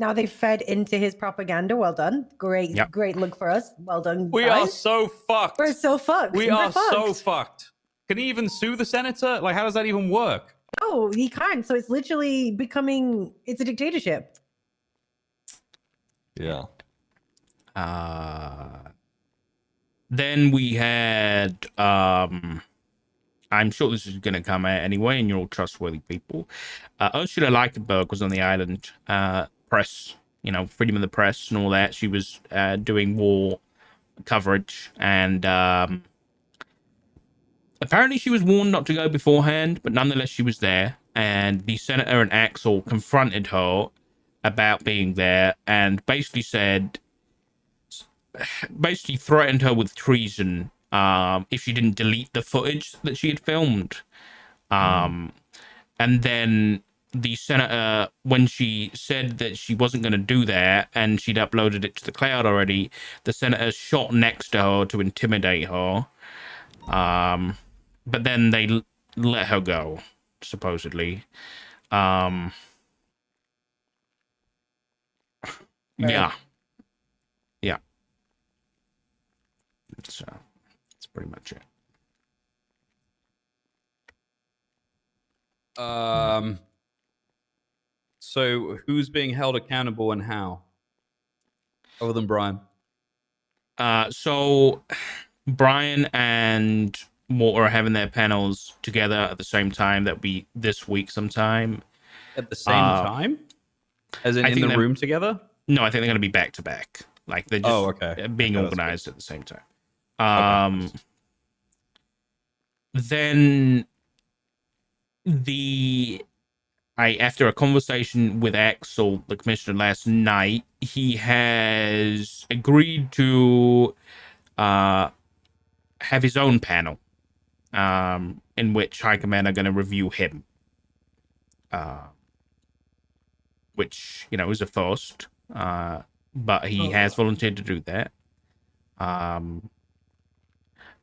[SPEAKER 8] Now they've fed into his propaganda. Well done. Great,
[SPEAKER 2] Yep.
[SPEAKER 8] great look for us. Well done.
[SPEAKER 6] We are
[SPEAKER 8] guys.
[SPEAKER 6] so fucked.
[SPEAKER 8] We're so fucked.
[SPEAKER 6] We
[SPEAKER 8] We're
[SPEAKER 6] are so
[SPEAKER 8] fucked.
[SPEAKER 6] fucked. Can he even sue the senator? Like, how does that even work?
[SPEAKER 8] No, he can't. So it's literally becoming, it's a dictatorship.
[SPEAKER 9] Yeah.
[SPEAKER 2] Then we had I'm sure this is going to come out anyway, and you're all trustworthy people. Ursula Leichenberg was on the island. Press, freedom of the press and all that. She was doing war coverage, and apparently she was warned not to go beforehand, but nonetheless she was there. And the senator and Axel confronted her about being there, and basically threatened her with treason if she didn't delete the footage that she had filmed. And then the senator, when she said that she wasn't going to do that and she'd uploaded it to the cloud already, the senator shot next to her to intimidate her. But then they let her go, supposedly. Yeah. Yeah. That's pretty much it.
[SPEAKER 6] So who's being held accountable and how? Other than Brian.
[SPEAKER 2] So Brian and Walter are having their panels together at the same time. That'll be this week sometime.
[SPEAKER 6] At the same time? As in the room together?
[SPEAKER 2] No, I think they're going to be back to back. Like they're just being organized at the same time. Then after a conversation with Axel, the commissioner, last night, he has agreed to have his own panel, in which High Command are going to review him, which is a first, but he has volunteered to do that,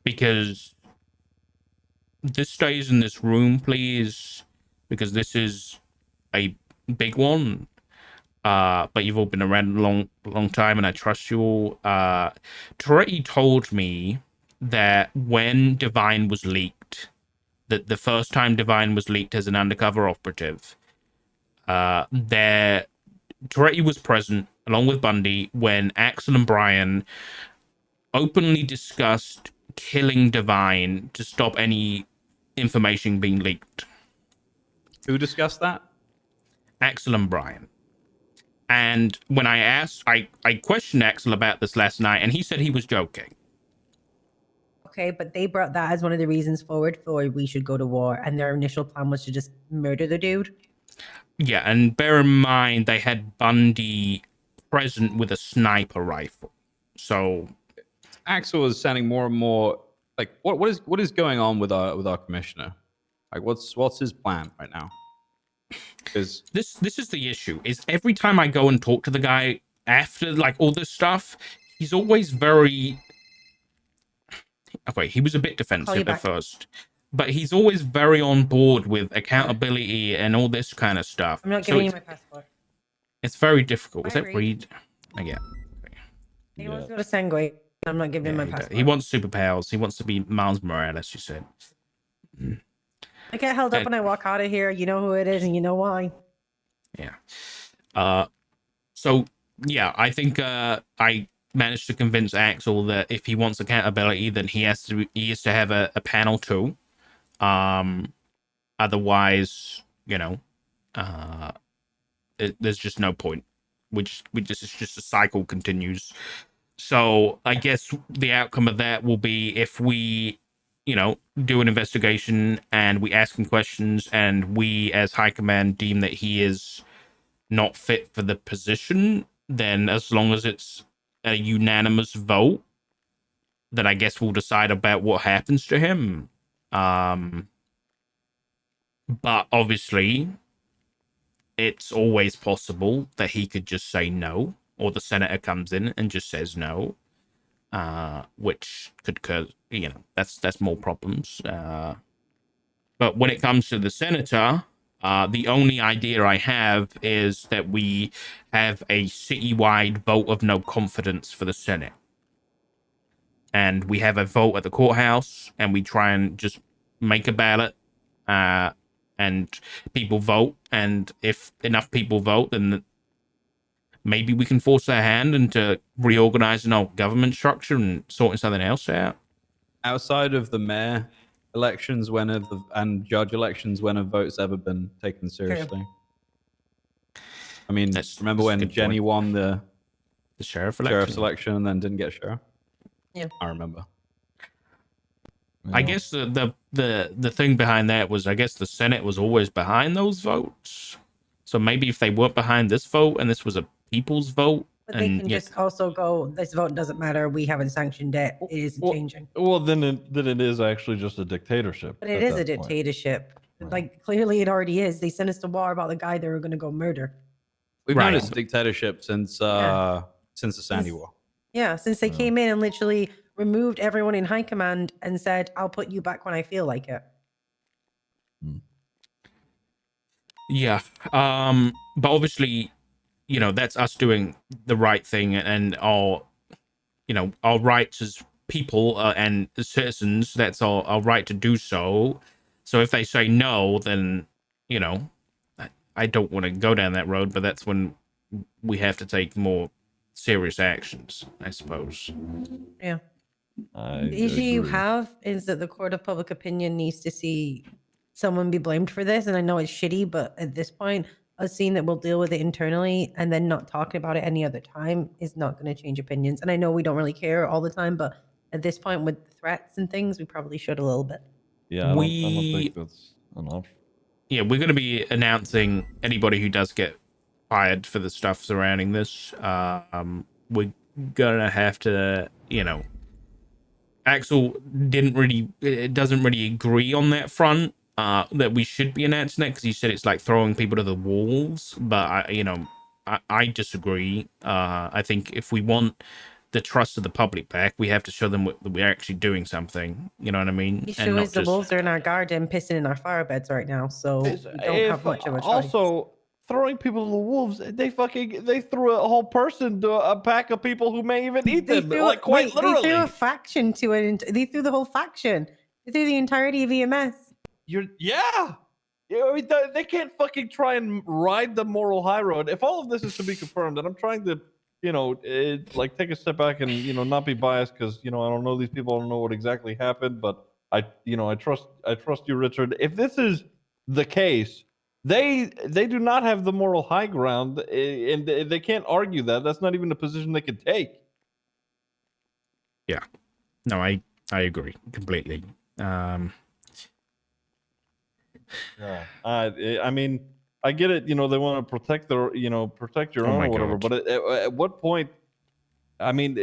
[SPEAKER 2] because this stays in this room, please, because this is a big one. But you've all been around a long time, and I trust you all. Toretti told me that when Divine was leaked, that the first time Divine was leaked as an undercover operative, Toretti was present along with Bundy when Axel and Brian openly discussed killing Divine to stop any information being leaked.
[SPEAKER 6] Who discussed that?
[SPEAKER 2] Axel and Brian. And when I questioned Axel about this last night, and he said he was joking.
[SPEAKER 8] Okay, but they brought that as one of the reasons forward for we should go to war, and their initial plan was to just murder the dude.
[SPEAKER 2] Yeah, and bear in mind they had Bundy present with a sniper rifle. So
[SPEAKER 6] Axel is sounding more and more like what is going on with our commissioner? Like what's his plan right now? Because
[SPEAKER 2] this is the issue, is every time I go and talk to the guy after like all this stuff, he's always very he was a bit defensive at first, but he's always very on board with accountability and all this kind of stuff.
[SPEAKER 8] I'm not giving you my passport.
[SPEAKER 2] It's very difficult. Was that Reed? Yeah.
[SPEAKER 8] He wants to go to Sangui. I'm not giving him my passport.
[SPEAKER 2] He wants superpowers. He wants to be Miles Morales, you said.
[SPEAKER 8] I get held up when I walk out of here. You know who it is, and you know why.
[SPEAKER 2] Yeah. So yeah, I think I managed to convince Axel that if he wants accountability, then he has to have a panel too. Otherwise, there's just no point. It's just a cycle continues. So I guess the outcome of that will be if we do an investigation and we ask him questions and we as High Command deem that he is not fit for the position, then as long as it's a unanimous vote, then I guess we'll decide about what happens to him. But obviously it's always possible that he could just say no, or the senator comes in and just says no. Which could cause, that's more problems. But when it comes to the senator, The only idea I have is that we have a citywide vote of no confidence for the Senate. And we have a vote at the courthouse, and we try and just make a ballot, and people vote. And if enough people vote, then maybe we can force their hand into reorganizing our government structure and sorting something else out.
[SPEAKER 6] Outside of the mayor elections, and judge elections, when have votes ever been taken seriously? I mean, remember
[SPEAKER 2] that's a
[SPEAKER 6] when
[SPEAKER 2] good
[SPEAKER 6] Jenny
[SPEAKER 2] point.
[SPEAKER 6] won the
[SPEAKER 2] sheriff's
[SPEAKER 6] election
[SPEAKER 2] election
[SPEAKER 6] and then didn't get sheriff?
[SPEAKER 8] Yeah,
[SPEAKER 6] I remember.
[SPEAKER 2] I guess the thing behind that was, I guess the Senate was always behind those votes. So maybe if they weren't behind this vote and this was a people's vote,
[SPEAKER 8] but they can just also go, this vote doesn't matter, we haven't sanctioned it, it isn't changing.
[SPEAKER 9] Well, then it is actually just a dictatorship.
[SPEAKER 8] But it is a dictatorship. Like, clearly it already is. They sent us to war about the guy they were going to go murder.
[SPEAKER 6] We've known it's a dictatorship since the Sandy War.
[SPEAKER 8] Yeah, since they came in and literally removed everyone in high command and said, I'll put you back when I feel like it.
[SPEAKER 2] Yeah. But obviously, that's us doing the right thing, and our rights as people and as citizens. That's our right to do so. So if they say no, then I don't want to go down that road. But that's when we have to take more serious actions, I suppose.
[SPEAKER 8] Yeah. The issue you have is that the court of public opinion needs to see someone be blamed for this. And I know it's shitty, but at this point, us seeing that we'll deal with it internally and then not talking about it any other time is not going to change opinions. And I know we don't really care all the time, but at this point with threats and things, we probably should a little bit.
[SPEAKER 9] Yeah, I don't think that's an option.
[SPEAKER 2] Yeah, we're going to be announcing anybody who does get fired for the stuff surrounding this. We're going to have to, Axel doesn't really agree on that front, that we should be announcing that, because he said it's like throwing people to the wolves. But I disagree. I think if we want the trust of the public back, we have to show them that we're actually doing something. You know what I mean?
[SPEAKER 8] The issue is the wolves are in our garden pissing in our fire beds right now, so we don't have much of a choice.
[SPEAKER 9] Also, throwing people to the wolves, they threw a whole person to a pack of people who may even eat them. Like, quite literally.
[SPEAKER 8] They threw a faction to it. They threw the whole faction. They threw the entirety of EMS.
[SPEAKER 9] Yeah. I mean, they can't fucking try and ride the moral high road. If all of this is to be confirmed, and I'm trying to, like take a step back and not be biased, because I don't know these people, I don't know what exactly happened, but I trust you, Richard. If this is the case, they do not have the moral high ground, and they can't argue that. That's not even a position they could take.
[SPEAKER 2] Yeah. No, I agree completely.
[SPEAKER 9] Yeah. I mean, I get it. They want to protect their, protect your own or whatever.
[SPEAKER 2] God.
[SPEAKER 9] But at what point? I mean,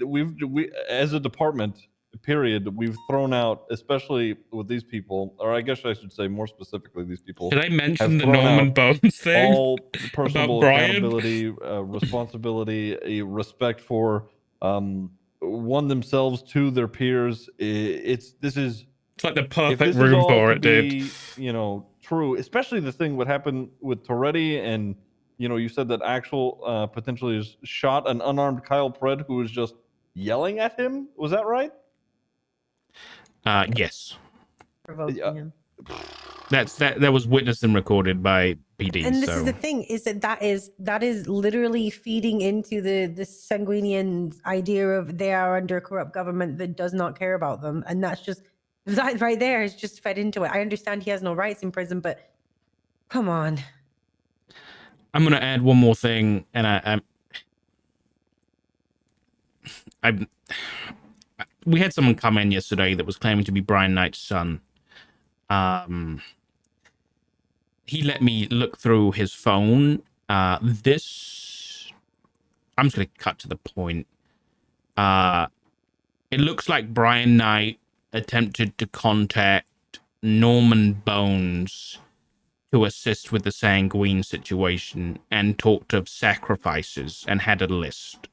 [SPEAKER 9] we as a department, period, we've thrown out, especially with these people, or I guess I should say more specifically, these people.
[SPEAKER 2] Did I mention the Norman Bones thing?
[SPEAKER 9] All personal accountability, responsibility, respect for one themselves to their peers. It's
[SPEAKER 2] like the perfect room for it, dude.
[SPEAKER 9] True, especially the thing what happened with Toretti, and you said that Axel potentially has shot an unarmed Kyle Pred who was just yelling at him. Was that right?
[SPEAKER 2] Yes.
[SPEAKER 8] Provoking him.
[SPEAKER 2] That was witnessed and recorded by PD.
[SPEAKER 8] And this is the thing: is that is literally feeding into the sanguinian idea of they are under a corrupt government that does not care about them, and that's just that right there is just fed into it. I understand he has no rights in prison, but come on.
[SPEAKER 2] I'm gonna add one more thing, and we had someone come in yesterday that was claiming to be Brian Knight's son. He let me look through his phone. I'm just gonna cut to the point. It looks like Brian Knight attempted to contact Norman Bones to assist with the Sanguine situation and talked of sacrifices and had a list.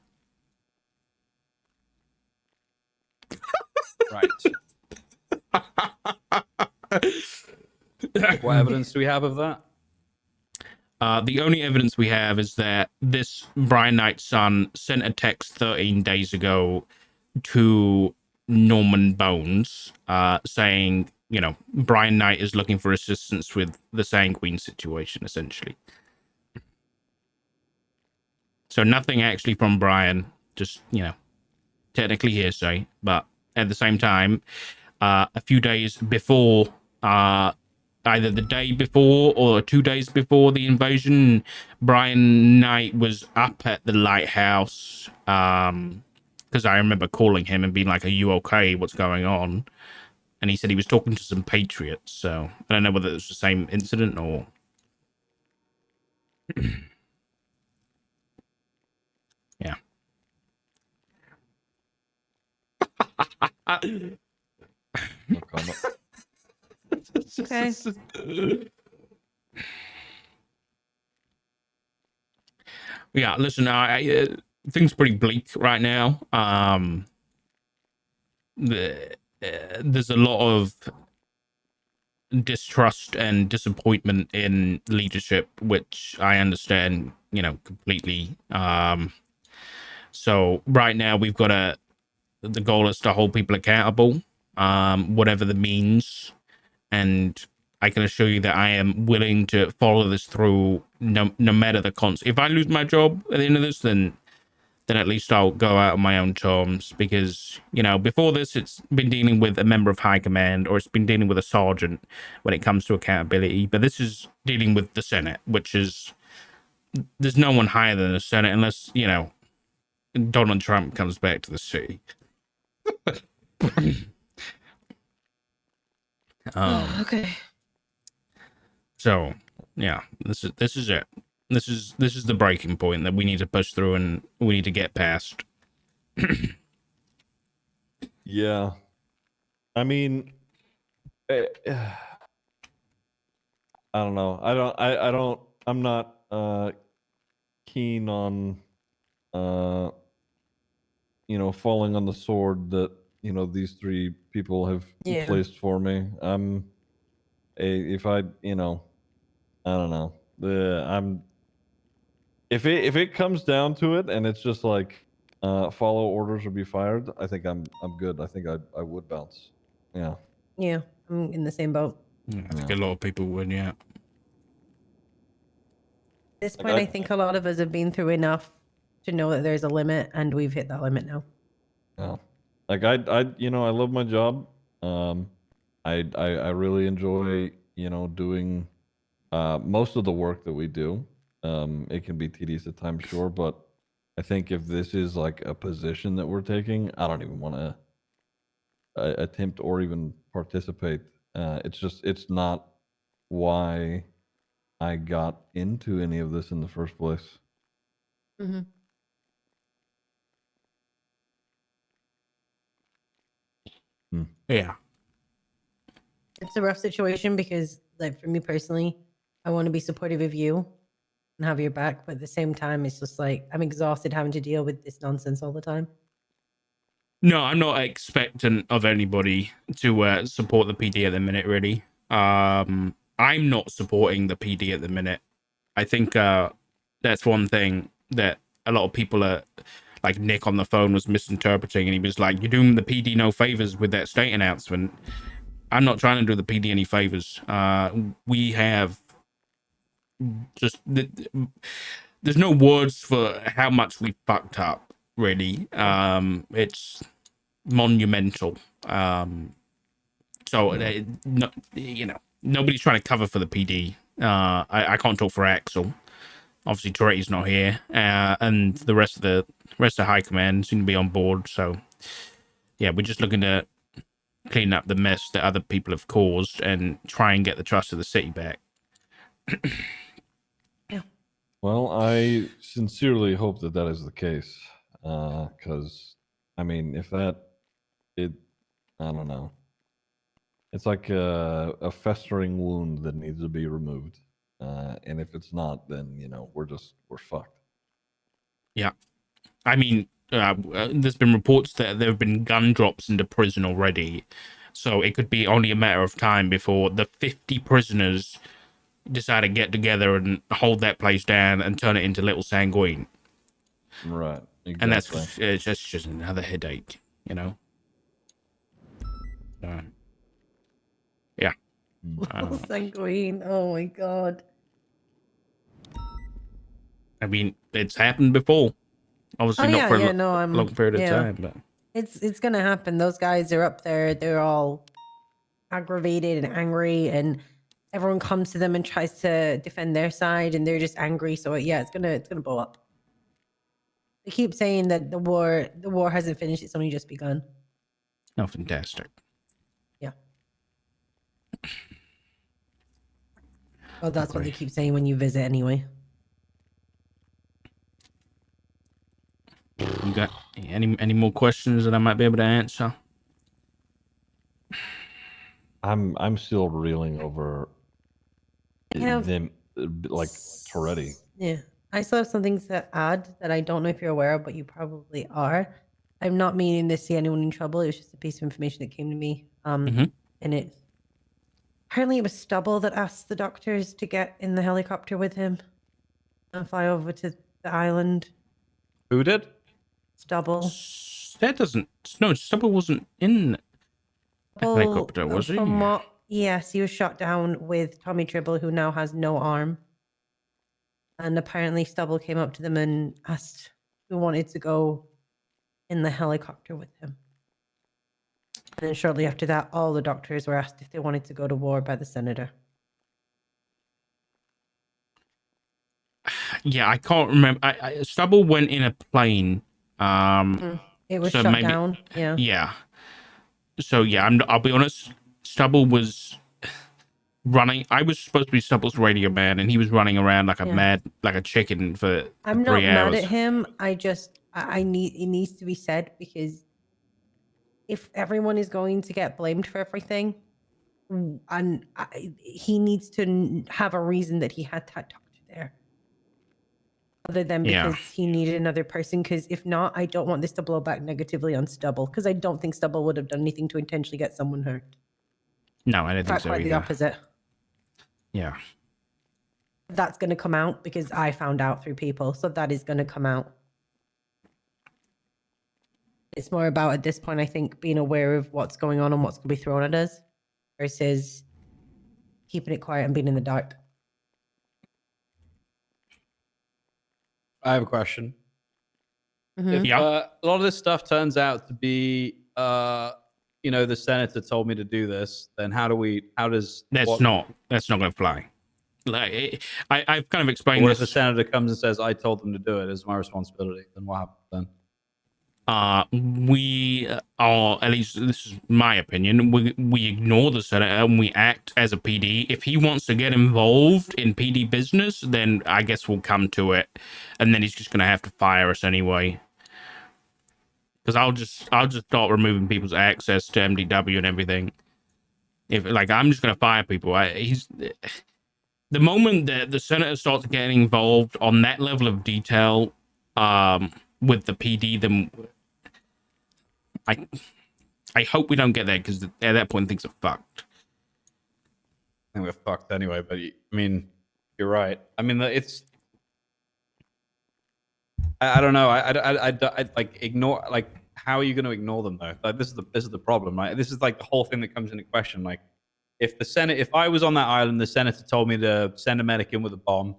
[SPEAKER 6] Right. What evidence do we have of that?
[SPEAKER 2] The only evidence we have is that this Brian Knight's son sent a text 13 days ago to Norman Bones, saying, you know, Brian Knight is looking for assistance with the Sanguine situation, essentially. So nothing actually from Brian, just, you know, technically hearsay, but at the same time, a few days before, either the day before or 2 days before the invasion, Brian Knight was up at the lighthouse, because I remember calling him and being like, "Are you okay? What's going on?" And he said he was talking to some patriots. So I don't know whether it was the same incident or. Yeah.
[SPEAKER 9] No comment.
[SPEAKER 8] Okay.
[SPEAKER 2] Yeah, listen, things pretty bleak right now. There's a lot of distrust and disappointment in leadership, which I understand, you know, completely. So right now we've got the goal is to hold people accountable, whatever the means, and I can assure you that I am willing to follow this through, no matter the consequence. If I lose my job at the end of this, then at least I'll go out on my own terms, because, you know, before this, it's been dealing with a member of high command, or it's been dealing with a sergeant when it comes to accountability. But this is dealing with the Senate, which is, there's no one higher than the Senate unless, you know, Donald Trump comes back to the city.
[SPEAKER 8] Okay.
[SPEAKER 2] So yeah, this is it. This is the breaking point that we need to push through and we need to get past.
[SPEAKER 9] Yeah. I mean, I don't know. I'm not keen on you know, falling on the sword that, you know, these three people have
[SPEAKER 8] Yeah.
[SPEAKER 9] placed for me. If I, you know, I don't know. If it comes down to it and it's just like follow orders or be fired, I think I'm good. I think I would bounce. Yeah.
[SPEAKER 8] Yeah, I'm in the same boat.
[SPEAKER 2] I think a lot of people would, yeah.
[SPEAKER 8] At this
[SPEAKER 9] Like,
[SPEAKER 8] point, I think a lot of us have been through enough to know that there's a limit, and we've hit that limit now.
[SPEAKER 9] Yeah. Like you know, I love my job. I really enjoy, you know, doing most of the work that we do. It can be tedious at times, sure, but I think if this is like a position that we're taking, I don't even want to attempt or even participate. It's not why I got into any of this in the first place.
[SPEAKER 8] Mm-hmm.
[SPEAKER 2] Yeah.
[SPEAKER 8] It's a rough situation because, like, for me personally, I want to be supportive of you and have your back, but at the same time, it's just like I'm exhausted having to deal with this nonsense all the time.
[SPEAKER 2] No, I'm not expectant of anybody to support the PD at the minute, really. I'm not supporting the PD at the minute. I think that's one thing that a lot of people are, like Nick on the phone was misinterpreting, and he was like, "You're doing the PD no favors with that state announcement." I'm not trying to do the PD any favors. We have just there's no words for how much we fucked up, really. It's monumental. So no, you know, nobody's trying to cover for the PD. I can't talk for Axel. Obviously, Toretti's not here, and the rest of high command seem to be on board. So yeah, we're just looking to clean up the mess that other people have caused and try and get the trust of the city back.
[SPEAKER 9] Well, I sincerely hope that that is the case, because I mean, if I don't know. It's like a festering wound that needs to be removed, and if it's not, then you know we're fucked.
[SPEAKER 2] Yeah, I mean, there's been reports that there have been gun drops into prison already, so it could be only a matter of time before the 50 prisoners decide to get together and hold that place down and turn it into Little Sanguine.
[SPEAKER 9] Right. Exactly.
[SPEAKER 2] And that's just another headache, you know. Yeah.
[SPEAKER 8] Little Sanguine. Oh my god.
[SPEAKER 2] I mean, it's happened before. Obviously,
[SPEAKER 8] Oh
[SPEAKER 2] not
[SPEAKER 8] yeah,
[SPEAKER 2] for
[SPEAKER 8] yeah,
[SPEAKER 2] a
[SPEAKER 8] no,
[SPEAKER 2] long period of
[SPEAKER 8] yeah.
[SPEAKER 2] time, but
[SPEAKER 8] It's gonna happen. Those guys are up there. They're all aggravated and angry, and everyone comes to them and tries to defend their side, and they're just angry. So yeah, it's gonna blow up. They keep saying that the war hasn't finished. It's only just begun.
[SPEAKER 2] no, fantastic.
[SPEAKER 8] Yeah. Oh, that's what
[SPEAKER 2] Okay.
[SPEAKER 8] they keep saying when you visit anyway.
[SPEAKER 2] You got any more questions that I might be able to answer?
[SPEAKER 9] I'm still reeling over them like Toretti.
[SPEAKER 8] Yeah. I still have some things to add that I don't know if you're aware of, but you probably are. I'm not meaning to see anyone in trouble. It was just a piece of information that came to me.
[SPEAKER 2] Mhm.
[SPEAKER 8] And apparently it was Stubble that asked the doctors to get in the helicopter with him and fly over to the island.
[SPEAKER 6] Who did?
[SPEAKER 8] Stubble.
[SPEAKER 2] That doesn't. No, Stubble wasn't in a helicopter, was he?
[SPEAKER 8] Yes, he was shot down with Tommy Tribble, who now has no arm. And apparently Stubble came up to them and asked who wanted to go in the helicopter with him. And then shortly after that, all the doctors were asked if they wanted to go to war by the senator.
[SPEAKER 2] Yeah, I can't remember. Stubble went in a plane.
[SPEAKER 8] It was
[SPEAKER 2] so
[SPEAKER 8] shot
[SPEAKER 2] maybe,
[SPEAKER 8] down. Yeah.
[SPEAKER 2] Yeah. So yeah, I'll be honest. Stubble was running. I was supposed to be Stubble's radio man, and he was running around like a chicken for
[SPEAKER 8] I'm
[SPEAKER 2] 3
[SPEAKER 8] not
[SPEAKER 2] hours.
[SPEAKER 8] mad at him. I need it needs to be said, because if everyone is going to get blamed for everything, and he needs to have a reason that he had that doctor there, other than because he needed another person. Because if not, I don't want this to blow back negatively on Stubble, because I don't think Stubble would have done anything to intentionally get someone hurt.
[SPEAKER 2] No, I don't think so
[SPEAKER 8] Quite
[SPEAKER 2] either.
[SPEAKER 8] the opposite.
[SPEAKER 2] Yeah.
[SPEAKER 8] That's going to come out because I found out through people, so that is going to come out. It's more about, at this point, I think, being aware of what's going on and what's going to be thrown at us versus keeping it quiet and being in the dark.
[SPEAKER 6] I have a question.
[SPEAKER 8] Mhm.
[SPEAKER 6] If a lot of this stuff turns out to be, the senator told me to do this, then how does
[SPEAKER 2] That's not going to fly. Like I've kind of explained
[SPEAKER 6] what
[SPEAKER 2] this.
[SPEAKER 6] if the senator comes and says, I told them to do it, it's my responsibility, then what happens then?
[SPEAKER 2] We are, at least this is my opinion, we ignore the senator and we act as a PD. If he wants to get involved in PD business, then I guess we'll come to it, and then he's just gonna have to fire us anyway. Because I'll just start removing people's access to MDW and everything. If I'm just gonna fire people. The moment that the senator starts getting involved on that level of detail, with the PD, then I hope we don't get there, because at that point things are fucked.
[SPEAKER 6] I think we're fucked anyway, but I mean, you're right. I mean, I don't know. I like ignore, like, how are you going to ignore them though? Like, this is the problem, right? This is like the whole thing that comes into question. Like, if I was on that island, the senator told me to send a medic in with a bomb,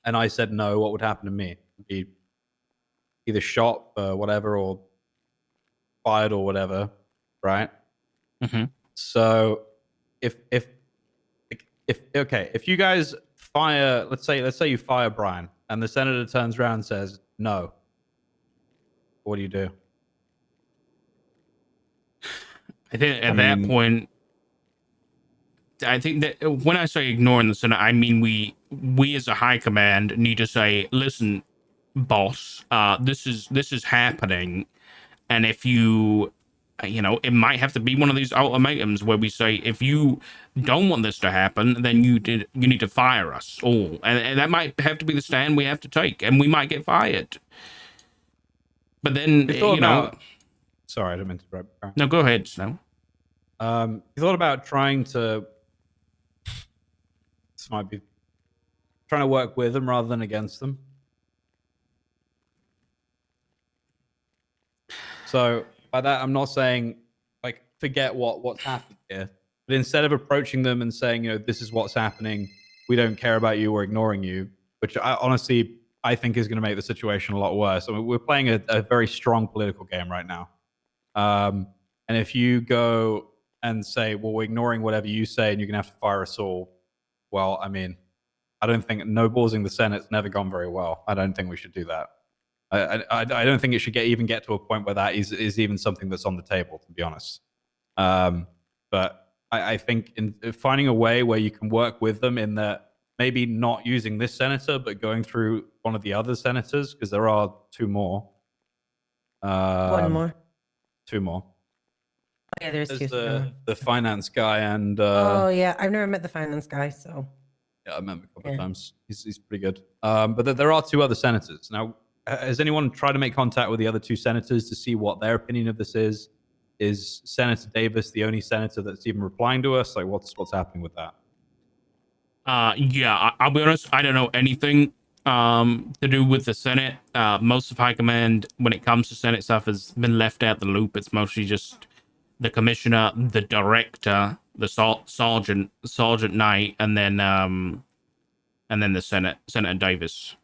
[SPEAKER 6] and I said no, what would happen to me? I'd be either shot or whatever, or fired or whatever, right?
[SPEAKER 2] Mm-hmm.
[SPEAKER 6] So if you guys fire, let's say you fire Brian, and the senator turns around and says no, what do you do?
[SPEAKER 2] I think at that point, I think that when I say ignoring the Senate, I mean we as a high command need to say, listen, boss, this is happening, and if you it might have to be one of these ultimatums where we say, if you don't want this to happen, then you need to fire us all, and that might have to be the stand we have to take, and we might get fired. But then
[SPEAKER 6] Sorry, I didn't mean to interrupt.
[SPEAKER 2] No, go ahead, Snow.
[SPEAKER 6] You thought about trying to. This might be trying to work with them rather than against them. So by that, I'm not saying like forget what's happened here, but instead of approaching them and saying, this is what's happening, we don't care about you or ignoring you, which I think is going to make the situation a lot worse. I mean, we're playing a very strong political game right now. And if you go and say, well, we're ignoring whatever you say and you're going to have to fire us all, well, I mean, I don't think no-ballsing the Senate's never gone very well. I don't think we should do that. I don't think it should even get to a point where that is even something that's on the table, to be honest. But I think in finding a way where you can work with them in that maybe not using this senator, but going through one of the other senators, because there are two more.
[SPEAKER 8] One more.
[SPEAKER 6] Two more.
[SPEAKER 8] Oh, yeah, there's two.
[SPEAKER 6] The finance guy and...
[SPEAKER 8] oh, yeah. I've never met the finance guy, so...
[SPEAKER 6] Yeah, I met him a couple of times. He's pretty good. But there are two other senators. Now, has anyone tried to make contact with the other two senators to see what their opinion of this is? Is Senator Davis the only senator that's even replying to us? Like, what's happening with that?
[SPEAKER 2] Yeah, I'll be honest. I don't know anything to do with the Senate. Most of High Command, when it comes to Senate stuff, has been left out the loop. It's mostly just the commissioner, the director, the Sergeant Knight, and then the Senator Davis.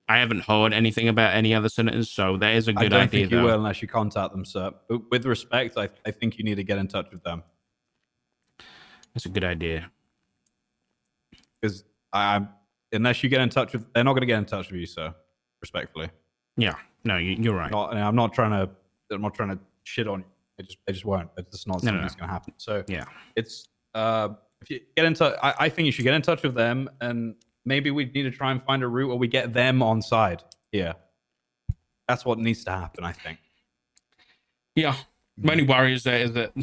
[SPEAKER 2] I haven't heard anything about any other senators, so that is a good idea.
[SPEAKER 6] I don't think you will unless you contact them, sir. But with respect, I think you need to get in touch with them.
[SPEAKER 2] That's a good idea.
[SPEAKER 6] Because unless you get in touch with, they're not going to get in touch with you, sir. Respectfully.
[SPEAKER 2] Yeah. No, you're right.
[SPEAKER 6] I'm not trying to shit on you. They just won't. It's just not something that's going to happen. So
[SPEAKER 2] yeah,
[SPEAKER 6] it's if you get in touch, I think you should get in touch with them, and maybe we need to try and find a route where we get them on side here. That's what needs to happen, I think.
[SPEAKER 2] Yeah. My only worry is that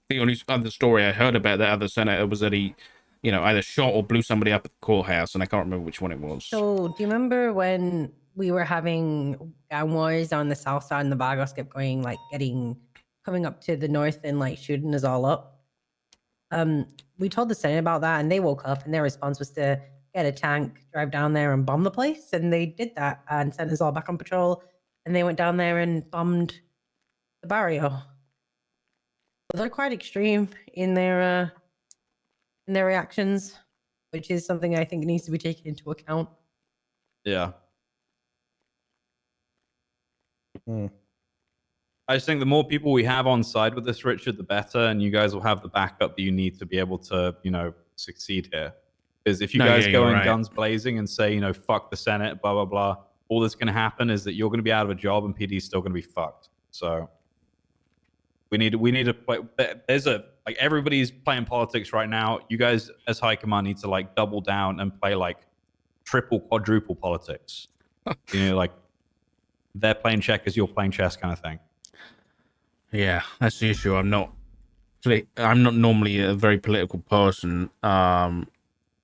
[SPEAKER 2] the only other story I heard about that other senator was that he, either shot or blew somebody up at the courthouse, and I can't remember which one it was.
[SPEAKER 8] So, do you remember when we were having gang wars on the south side and the Bargos kept going, coming up to the north and shooting us all up? We told the Senate about that, and they woke up, and their response was to get a tank, drive down there, and bomb the place. And they did that, and sent us all back on patrol. And they went down there and bombed the barrio. So they're quite extreme in their reactions, which is something I think needs to be taken into account.
[SPEAKER 6] Yeah. I just think the more people we have on side with this, Richard, the better, and you guys will have the backup that you need to be able to, succeed here. Because if you guys go in guns blazing and say, fuck the Senate, blah, blah, blah, all that's going to happen is that you're going to be out of a job and PD's still going to be fucked. So we need to play. Everybody's playing politics right now. You guys as High Command need to double down and play triple, quadruple politics. They're playing checkers, you're playing chess kind of thing.
[SPEAKER 2] Yeah, that's the issue. I'm not normally a very political person.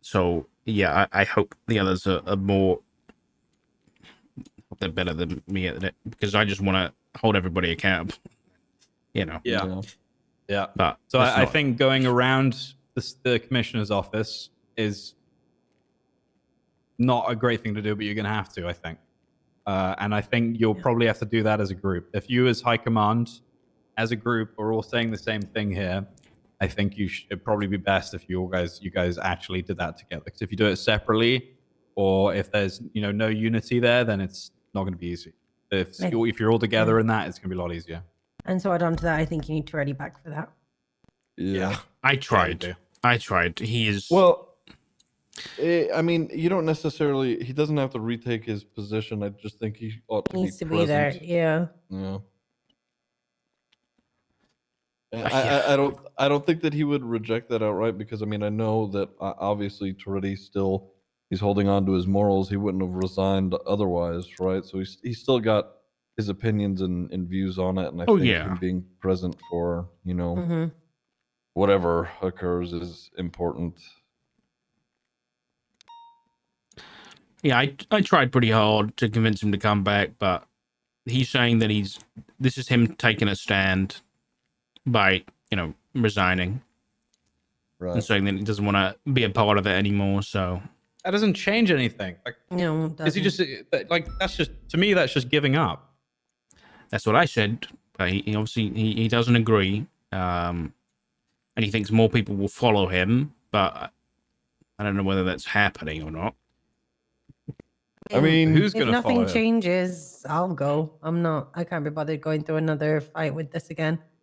[SPEAKER 2] So yeah, I hope the others are more. They're better than me at it, because I just want to hold everybody accountable.
[SPEAKER 6] Yeah.
[SPEAKER 2] But
[SPEAKER 6] so I think going around the commissioner's office is not a great thing to do, but you're going to have to, I think. And I think you'll probably have to do that as a group. If you as High Command, as a group, are all saying the same thing here, I think it'd probably be best if you guys actually did that together. Because if you do it separately, or if there's no unity there, then it's not going to be easy. If you're all together in that, it's going to be a lot easier.
[SPEAKER 8] And so add on to that, I think you need to ready back for that.
[SPEAKER 9] Yeah.
[SPEAKER 2] I tried. He is...
[SPEAKER 9] Well, I mean, you don't necessarily... He doesn't have to retake his position. I just think he ought to
[SPEAKER 8] needs
[SPEAKER 9] be
[SPEAKER 8] to be there, yeah.
[SPEAKER 9] Yeah. I don't think that he would reject that outright, because I know that obviously Toretti still... He's holding on to his morals. He wouldn't have resigned otherwise, right? So he's still got his opinions and views on it, and I think him being present for whatever occurs is important.
[SPEAKER 2] Yeah, I tried pretty hard to convince him to come back, but he's saying that this is him taking a stand by resigning,
[SPEAKER 9] right,
[SPEAKER 2] and saying that he doesn't want to be a part of it anymore. So
[SPEAKER 6] That doesn't change anything. Like,
[SPEAKER 8] No,
[SPEAKER 6] is he just like that's just to me that's just giving up.
[SPEAKER 2] That's what I said. But he obviously he doesn't agree, and he thinks more people will follow him. But I don't know whether that's happening or not.
[SPEAKER 9] I mean,
[SPEAKER 6] Who's
[SPEAKER 8] if
[SPEAKER 6] gonna follow
[SPEAKER 8] nothing
[SPEAKER 6] him?
[SPEAKER 8] changes, I'll go. I can't be bothered going through another fight with this again.